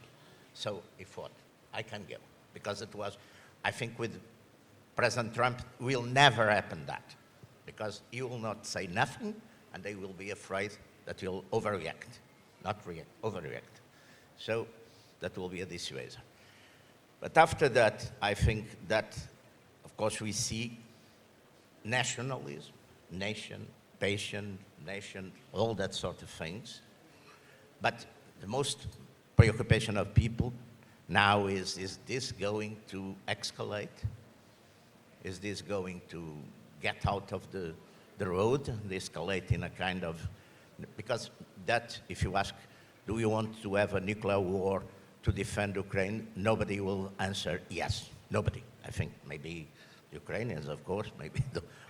So he thought, I can go. Because it was, I think with President Trump, will never happen that. Because he will not say nothing, and they will be afraid that he'll overreact. Not react, overreact. So that will be a dissuasion. But after that, I think that, of course, we see nationalism, nation, patient, nation, all that sort of things. But the most preoccupation of people now is this going to escalate? Is this going to get out of the road and escalate in a kind of, because that, if you ask, do you want to have a nuclear war to defend Ukraine? Nobody will answer yes. Nobody. I think maybe Ukrainians, of course, maybe,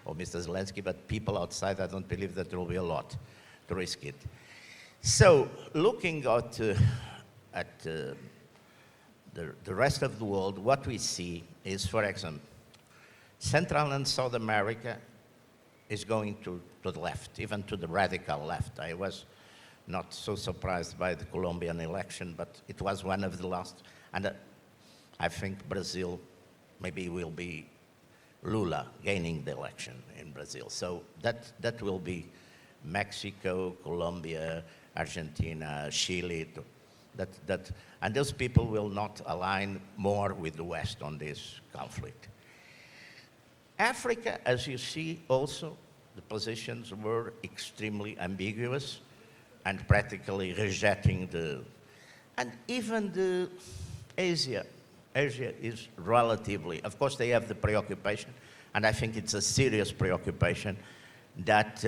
or Mr. Zelensky, but people outside, I don't believe that there will be a lot to risk it. So, looking at the rest of the world, what we see is, for example, Central and South America is going to the left, even to the radical left. I was not so surprised by the Colombian election, but it was one of the last. And I think Brazil maybe will be Lula gaining the election in Brazil. So that will be Mexico, Colombia, Argentina, Chile. And those people will not align more with the West on this conflict. Africa, as you see also, the positions were extremely ambiguous and practically rejecting and even Asia is relatively, of course they have the preoccupation, and I think it's a serious preoccupation that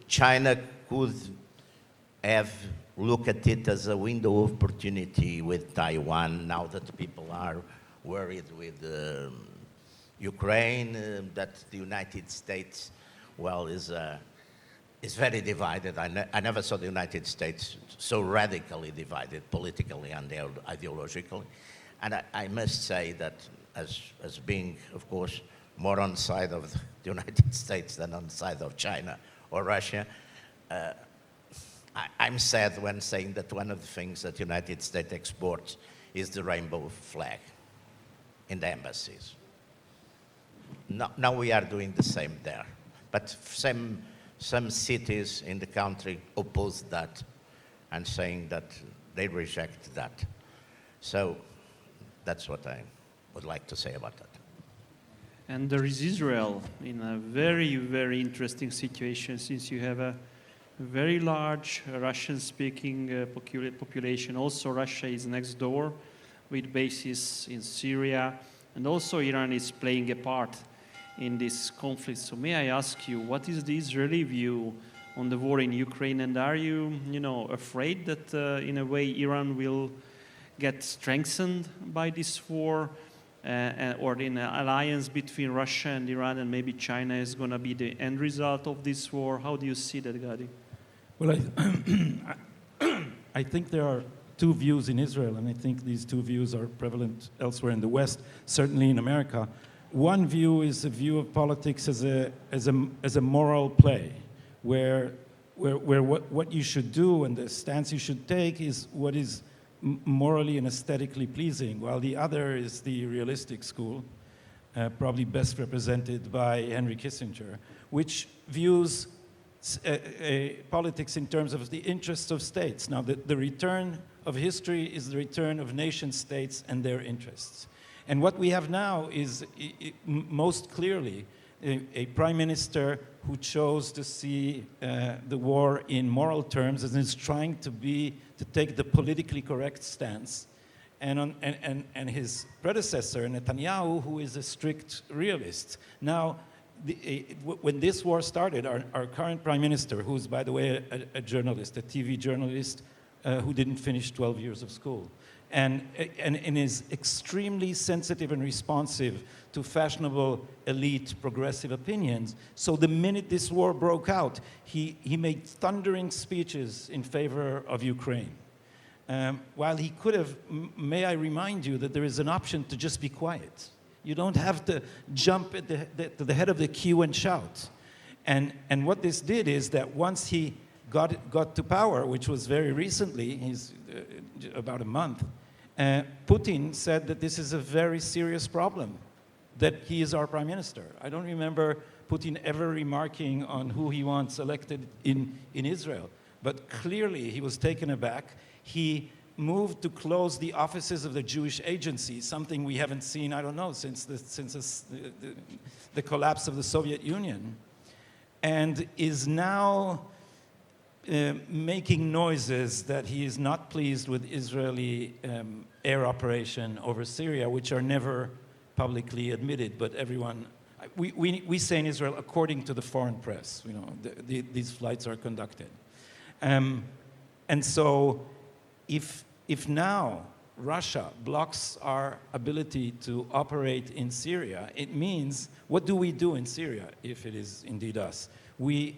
China could have looked at it as a window of opportunity with Taiwan, now that people are worried with Ukraine, that the United States, well, is very divided. I never saw the United States so radically divided politically and ideologically. And I must say that as being, of course, more on the side of the United States than on the side of China or Russia, I'm sad when saying that one of the things that the United States exports is the rainbow flag in the embassies. Now we are doing the same there. But some cities in the country oppose that and saying that they reject that. So that's what I would like to say about that. And there is Israel in a very, very interesting situation, since you have a very large Russian-speaking population. Also, Russia is next door with bases in Syria, and also Iran is playing a part in this conflict. So may I ask you, what is the Israeli view on the war in Ukraine, and are you, afraid that in a way Iran will get strengthened by this war, or in an alliance between Russia and Iran, and maybe China is going to be the end result of this war? How do you see that, Gadi? Well, I think there are two views in Israel, and I think these two views are prevalent elsewhere in the West, certainly in America. One view is a view of politics as a moral play, where what you should do and the stance you should take is what is morally and aesthetically pleasing, while the other is the realistic school, probably best represented by Henry Kissinger, which views politics in terms of the interests of states. Now, the return of history is the return of nation states and their interests. And what we have now is most clearly a prime minister who chose to see the war in moral terms and is trying to take the politically correct stance. And his predecessor, Netanyahu, who is a strict realist. Now, when this war started, our current prime minister, who's, by the way, a journalist, a TV journalist, who didn't finish 12 years of school, and is extremely sensitive and responsive to fashionable, elite, progressive opinions. So the minute this war broke out, he made thundering speeches in favor of Ukraine. While he could have, may I remind you that there is an option to just be quiet. You don't have to jump at to the head of the queue and shout. And what this did is that once he got to power, which was very recently, he's about a month, Putin said that this is a very serious problem, that he is our prime minister. I don't remember Putin ever remarking on who he wants elected in Israel, but clearly he was taken aback. He moved to close the offices of the Jewish agency, something we haven't seen, I don't know, since the collapse of the Soviet Union, and is now making noises that he is not pleased with Israeli air operation over Syria, which are never publicly admitted, but everyone, we say in Israel, according to the foreign press, these flights are conducted. And so if now Russia blocks our ability to operate in Syria, it means, what do we do in Syria if it is indeed us? We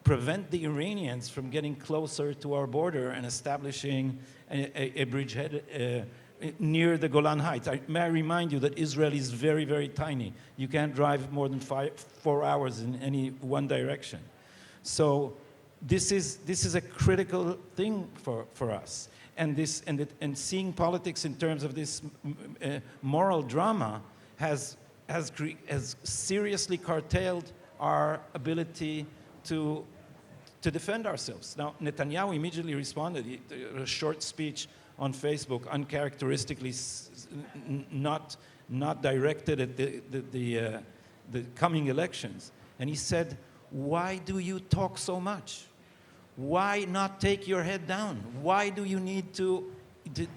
prevent the Iranians from getting closer to our border and establishing a bridgehead near the Golan Heights. May I remind you that Israel is very, very tiny. You can't drive more than 4 hours in any one direction. So this is a critical thing for us. And seeing politics in terms of this moral drama has seriously curtailed our ability to defend ourselves. Now, Netanyahu immediately responded, a short speech on Facebook, uncharacteristically not directed at the coming elections. And he said, "Why do you talk so much? Why not take your head down? Why do you need to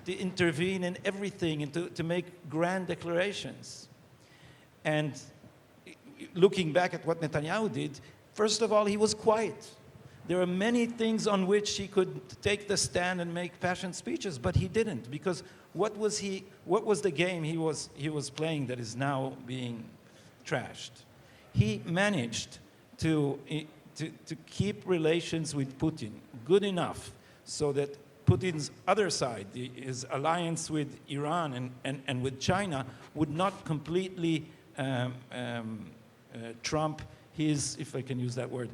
intervene in everything and to make grand declarations?" And looking back at what Netanyahu did, first of all, he was quiet. There are many things on which he could take the stand and make passionate speeches, but he didn't, because what was the game he was playing that is now being trashed? He managed to keep relations with Putin good enough so that Putin's other side, his alliance with Iran and with China, would not completely trump his, if I can use that word,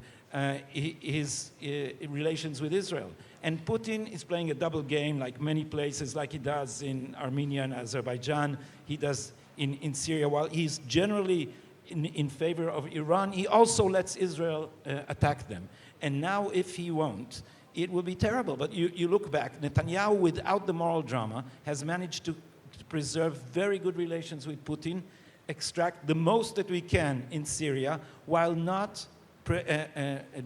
his relations with Israel. And Putin is playing a double game like many places, like he does in Armenia and Azerbaijan, he does in Syria. While he's generally in favor of Iran, he also lets Israel attack them. And now if he won't, it will be terrible. But you look back, Netanyahu, without the moral drama, has managed to preserve very good relations with Putin, extract the most that we can in Syria, while not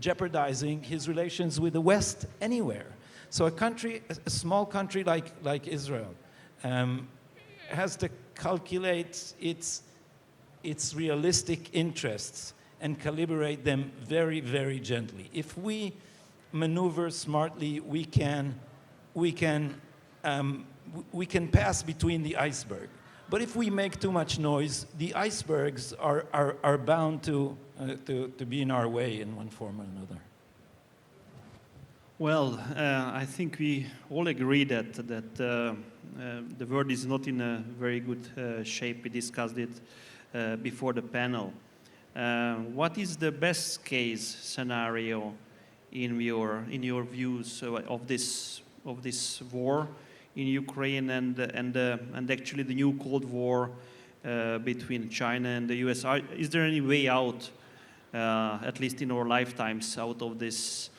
jeopardizing his relations with the West anywhere. So a small country like Israel, has to calculate its realistic interests and calibrate them very, very gently. If we maneuver smartly, we can pass between the iceberg. But if we make too much noise, the icebergs are bound to be in our way in one form or another. Well, I think we all agree that the world is not in a very good shape. We discussed it before the panel. What is the best case scenario in your views of this war in Ukraine and actually the new Cold War between China and the US? Is there any way out, at least in our lifetimes, out of this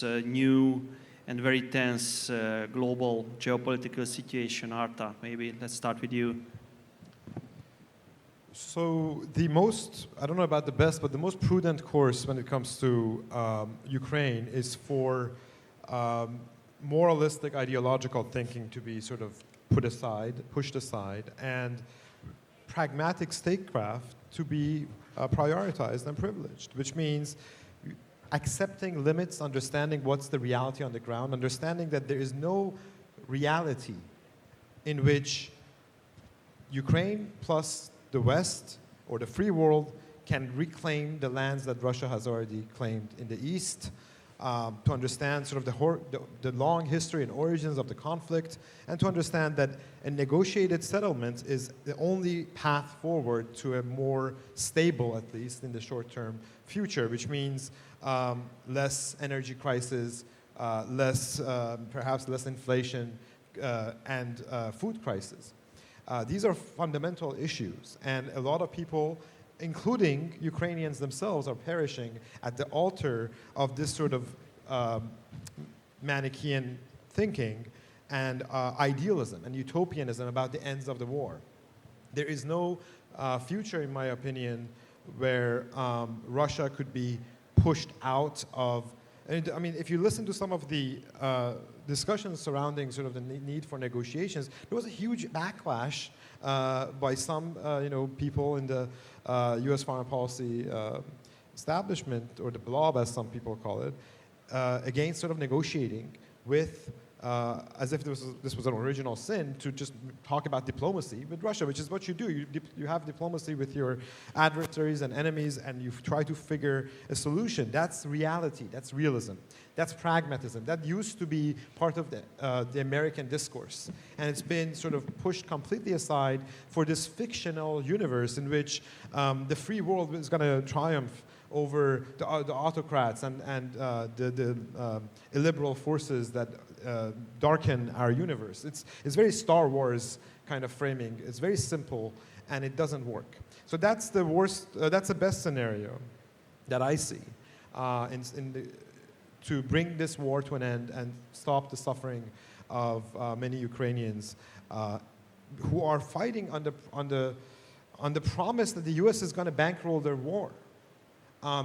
new and very tense global geopolitical situation? Arta, maybe let's start with you. So the most, I don't know about the best, but the most prudent course when it comes to Ukraine is for moralistic ideological thinking to be sort of pushed aside, and pragmatic statecraft to be prioritized and privileged, which means accepting limits, understanding what's the reality on the ground, understanding that there is no reality in which Ukraine plus the West or the free world can reclaim the lands that Russia has already claimed in the East, to understand sort of the long history and origins of the conflict, and to understand that a negotiated settlement is the only path forward to a more stable, at least in the short-term future, which means less energy crisis, perhaps less inflation, and food crisis. These are fundamental issues, and a lot of people, including Ukrainians themselves, are perishing at the altar of this sort of Manichaean thinking and idealism and utopianism about the ends of the war. There is no future, in my opinion, where Russia could be pushed out of. And, I mean, if you listen to some of the discussions surrounding sort of the need for negotiations, there was a huge backlash by some people in the U.S. foreign policy establishment, or the blob as some people call it, against sort of negotiating with, as if this was an original sin, to just talk about diplomacy with Russia, which is what you do. You have diplomacy with your adversaries and enemies, and you try to figure a solution. That's reality. That's realism. That's pragmatism. That used to be part of the American discourse, and it's been sort of pushed completely aside for this fictional universe in which the free world is going to triumph over the autocrats and the illiberal forces that darken our universe. It's very Star Wars kind of framing. It's very simple, and it doesn't work. So that's the worst. That's the best scenario that I see to bring this war to an end and stop the suffering of many Ukrainians who are fighting on the promise that the U.S. is going to bankroll their war.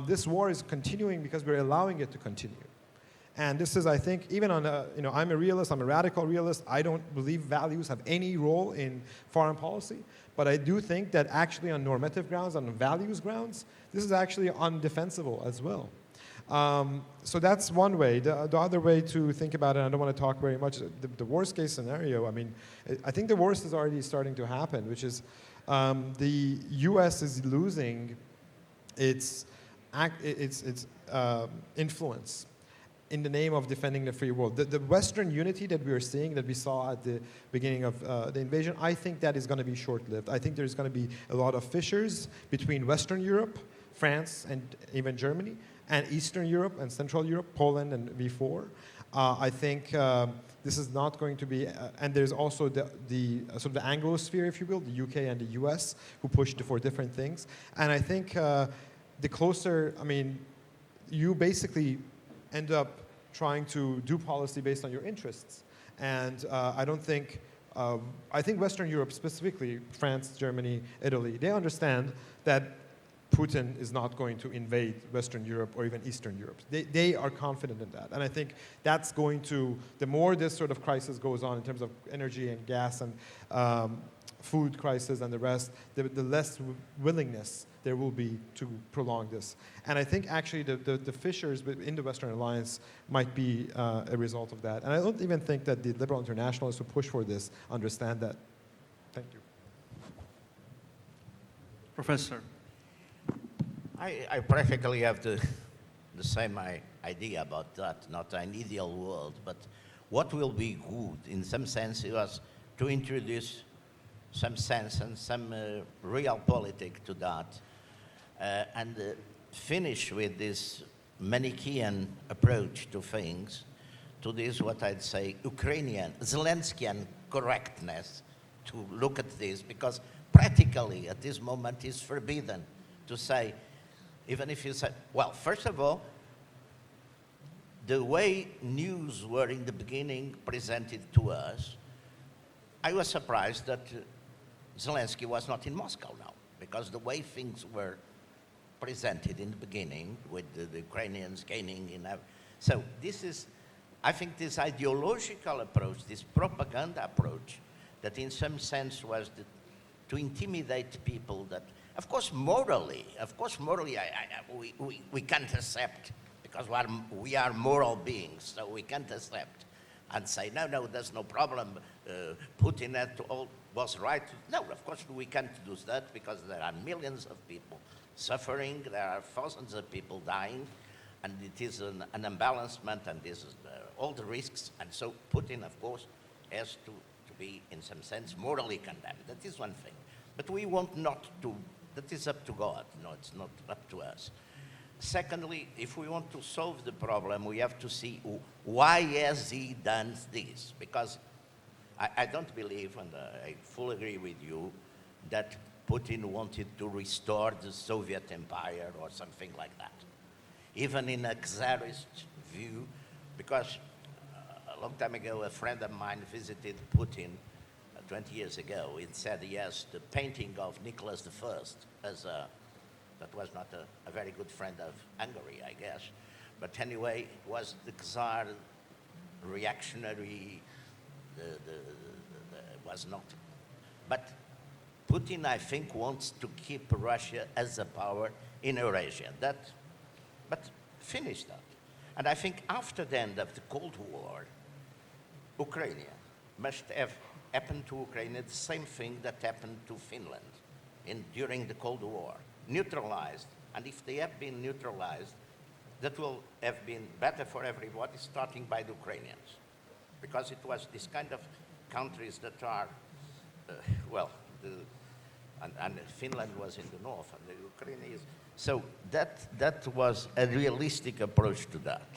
This war is continuing because we're allowing it to continue. And this is, I think, even on I'm a realist, I'm a radical realist. I don't believe values have any role in foreign policy. But I do think that actually on normative grounds, on values grounds, this is actually undefensible as well. So that's one way. The other way to think about it, and I don't want to talk very much, the worst case scenario, I mean, I think the worst is already starting to happen, which is the US is losing its influence in the name of defending the free world. The Western unity that we are seeing, that we saw at the beginning of the invasion, I think that is going to be short-lived. I think there's going to be a lot of fissures between Western Europe, France, and even Germany, and Eastern Europe and Central Europe, Poland and V4. I think this is not going to be, and there's also the sort of the Anglosphere, if you will, the UK and the US, who push for different things. And I think the closer, I mean, you basically end up trying to do policy based on your interests. And I don't think, I think Western Europe, specifically France, Germany, Italy, they understand that Putin is not going to invade Western Europe or even Eastern Europe. They are confident in that. And I think that's going to, the more this sort of crisis goes on in terms of energy and gas and food crisis and the rest, the less willingness there will be to prolong this. And I think actually the fissures in the Western alliance might be a result of that. And I don't even think that the liberal internationalists who push for this understand that. Thank you. Professor. I practically have the same idea about that, not an ideal world, but what will be good in some sense was to introduce some sense and some real politics to that, and finish with this Manichaean approach to things, to this, what I'd say, Ukrainian, Zelenskyan correctness to look at this, because practically at this moment it's forbidden to say, even if you say, well, first of all, the way news were in the beginning presented to us, I was surprised that Zelensky was not in Moscow now, because the way things were presented in the beginning, with the Ukrainians gaining in... So this is, I think this ideological approach, this propaganda approach, that in some sense was to intimidate people that, of course, morally, we can't accept, because we are moral beings, so we can't accept and say, no, there's no problem, Putin was right. No, of course, we can't do that, because there are millions of people suffering, there are thousands of people dying, and it is an imbalancement, and this is all the risks, and so Putin, of course, has to be, in some sense, morally condemned. That is one thing. But we want not to, that is up to God. No, it's not up to us. Secondly, if we want to solve the problem, we have to see why has he done this? Because I don't believe, and I fully agree with you, that Putin wanted to restore the Soviet Empire or something like that. Even in a czarist view, because a long time ago, a friend of mine visited Putin 20 years ago. He said, yes, the painting of Nicholas I, that was not a very good friend of Hungary, I guess. But anyway, was the Tsar reactionary, was not. But Putin, I think, wants to keep Russia as a power in Eurasia. But finish that. And I think after the end of the Cold War, Ukraine must have happened to Ukraine the same thing that happened to Finland during the Cold War. Neutralized. And if they have been neutralized, that will have been better for everybody, starting by the Ukrainians. Because it was this kind of countries that are, and Finland was in the north, and the Ukraine is. So that was a realistic approach to that.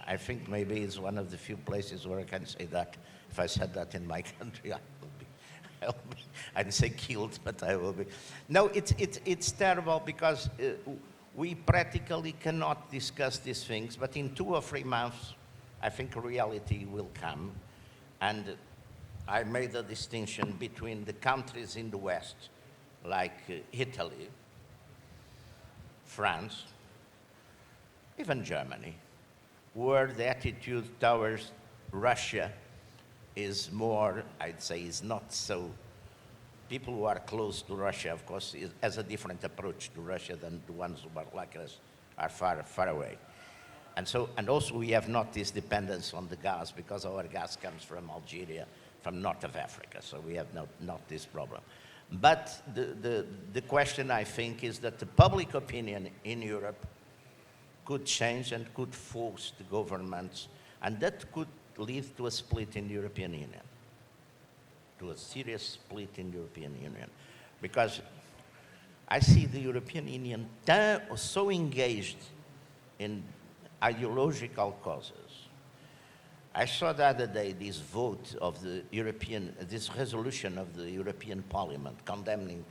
I think maybe it's one of the few places where I can say that. If I said that in my country, I'd say killed, but I will be. No, it's terrible, because we practically cannot discuss these things, but in 2 or 3 months, I think reality will come. And I made a distinction between the countries in the West, like Italy, France, even Germany, where the attitude towards Russia is more, I'd say, is not so. People who are close to Russia, of course, has a different approach to Russia than the ones who are like us are far, far away. And also we have not this dependence on the gas because our gas comes from Algeria, from north of Africa, so we have not this problem. But the question, I think, is that the public opinion in Europe could change and could force the governments, and that could lead to a split in the European Union, to a serious split in the European Union. Because I see the European Union so engaged in ideological causes. I saw the other day this vote of this resolution of the European Parliament condemning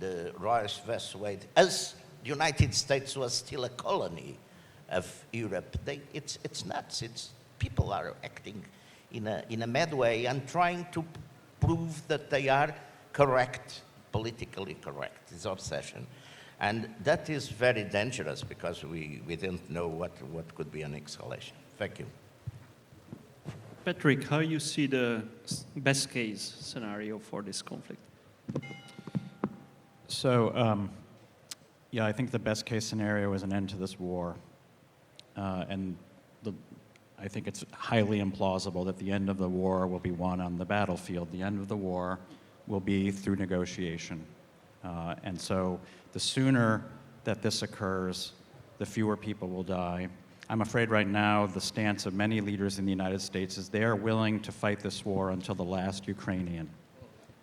the Royce versus Wade, as the United States was still a colony of Europe. It's nuts. People are acting in a mad way and trying to prove that they are correct, politically correct. It's obsession. And that is very dangerous because we don't know what could be an escalation. Thank you. Patrick, how you see the best case scenario for this conflict? So, I think the best case scenario is an end to this war. I think it's highly implausible that the end of the war will be won on the battlefield. The end of the war will be through negotiation. And so the sooner that this occurs, the fewer people will die. I'm afraid right now the stance of many leaders in the United States is they are willing to fight this war until the last Ukrainian,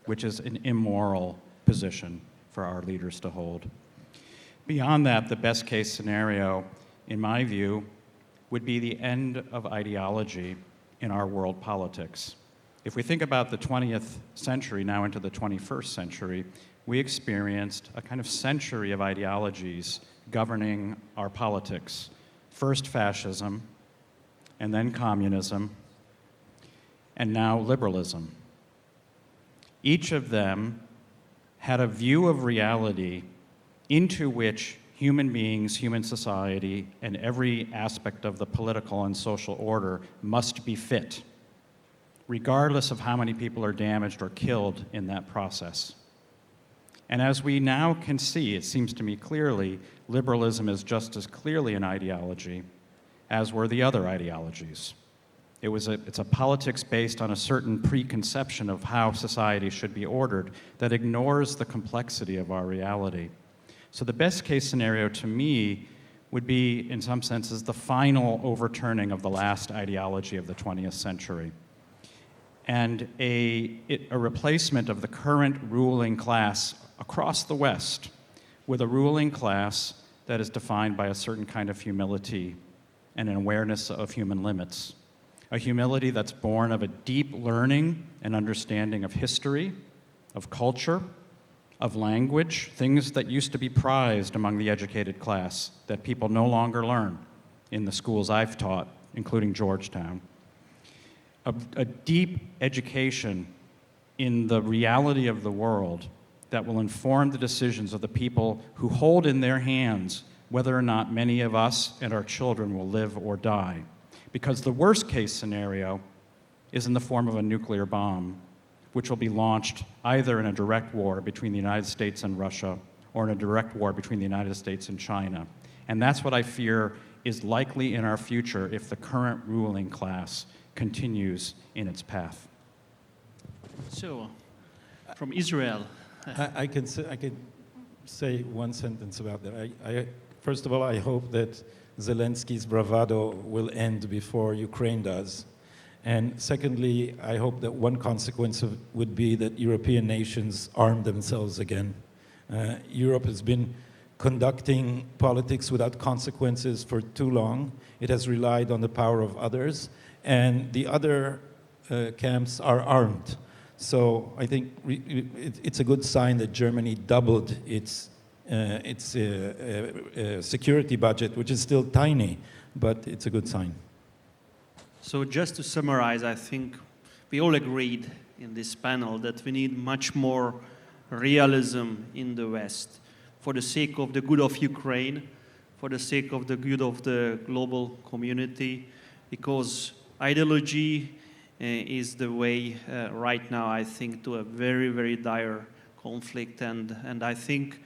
which is an immoral position for our leaders to hold. Beyond that, the best case scenario, in my view, would be the end of ideology in our world politics. If we think about the 20th century now into the 21st century, we experienced a kind of century of ideologies governing our politics. First fascism, and then communism, and now liberalism. Each of them had a view of reality into which human beings, human society, and every aspect of the political and social order must be fit, regardless of how many people are damaged or killed in that process. And as we now can see, it seems to me clearly, liberalism is just as clearly an ideology as were the other ideologies. It's a politics based on a certain preconception of how society should be ordered that ignores the complexity of our reality. So the best case scenario to me would be, in some senses, the final overturning of the last ideology of the 20th century, and a replacement of the current ruling class across the West with a ruling class that is defined by a certain kind of humility and an awareness of human limits. A humility that's born of a deep learning and understanding of history, of culture, of language, things that used to be prized among the educated class that people no longer learn in the schools I've taught, including Georgetown. A deep education in the reality of the world that will inform the decisions of the people who hold in their hands whether or not many of us and our children will live or die. Because the worst case scenario is in the form of a nuclear bomb, which will be launched either in a direct war between the United States and Russia or in a direct war between the United States and China. And that's what I fear is likely in our future if the current ruling class continues in its path. So, from Israel. I can say one sentence about that. First of all, I hope that Zelensky's bravado will end before Ukraine does. And secondly, I hope that one consequence would be that European nations arm themselves again. Europe has been conducting politics without consequences for too long. It has relied on the power of others, and the other camps are armed. So I think it's a good sign that Germany doubled its security budget, which is still tiny, but it's a good sign. So just to summarize, I think we all agreed in this panel that we need much more realism in the West for the sake of the good of Ukraine, for the sake of the good of the global community, because ideology is the way right now, I think, to a very, very dire conflict. And I think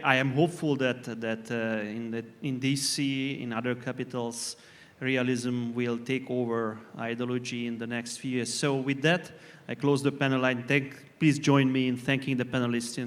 I am hopeful that in DC, in other capitals, realism will take over ideology in the next few years. So with that, I close the panel. Please join me in thanking the panelists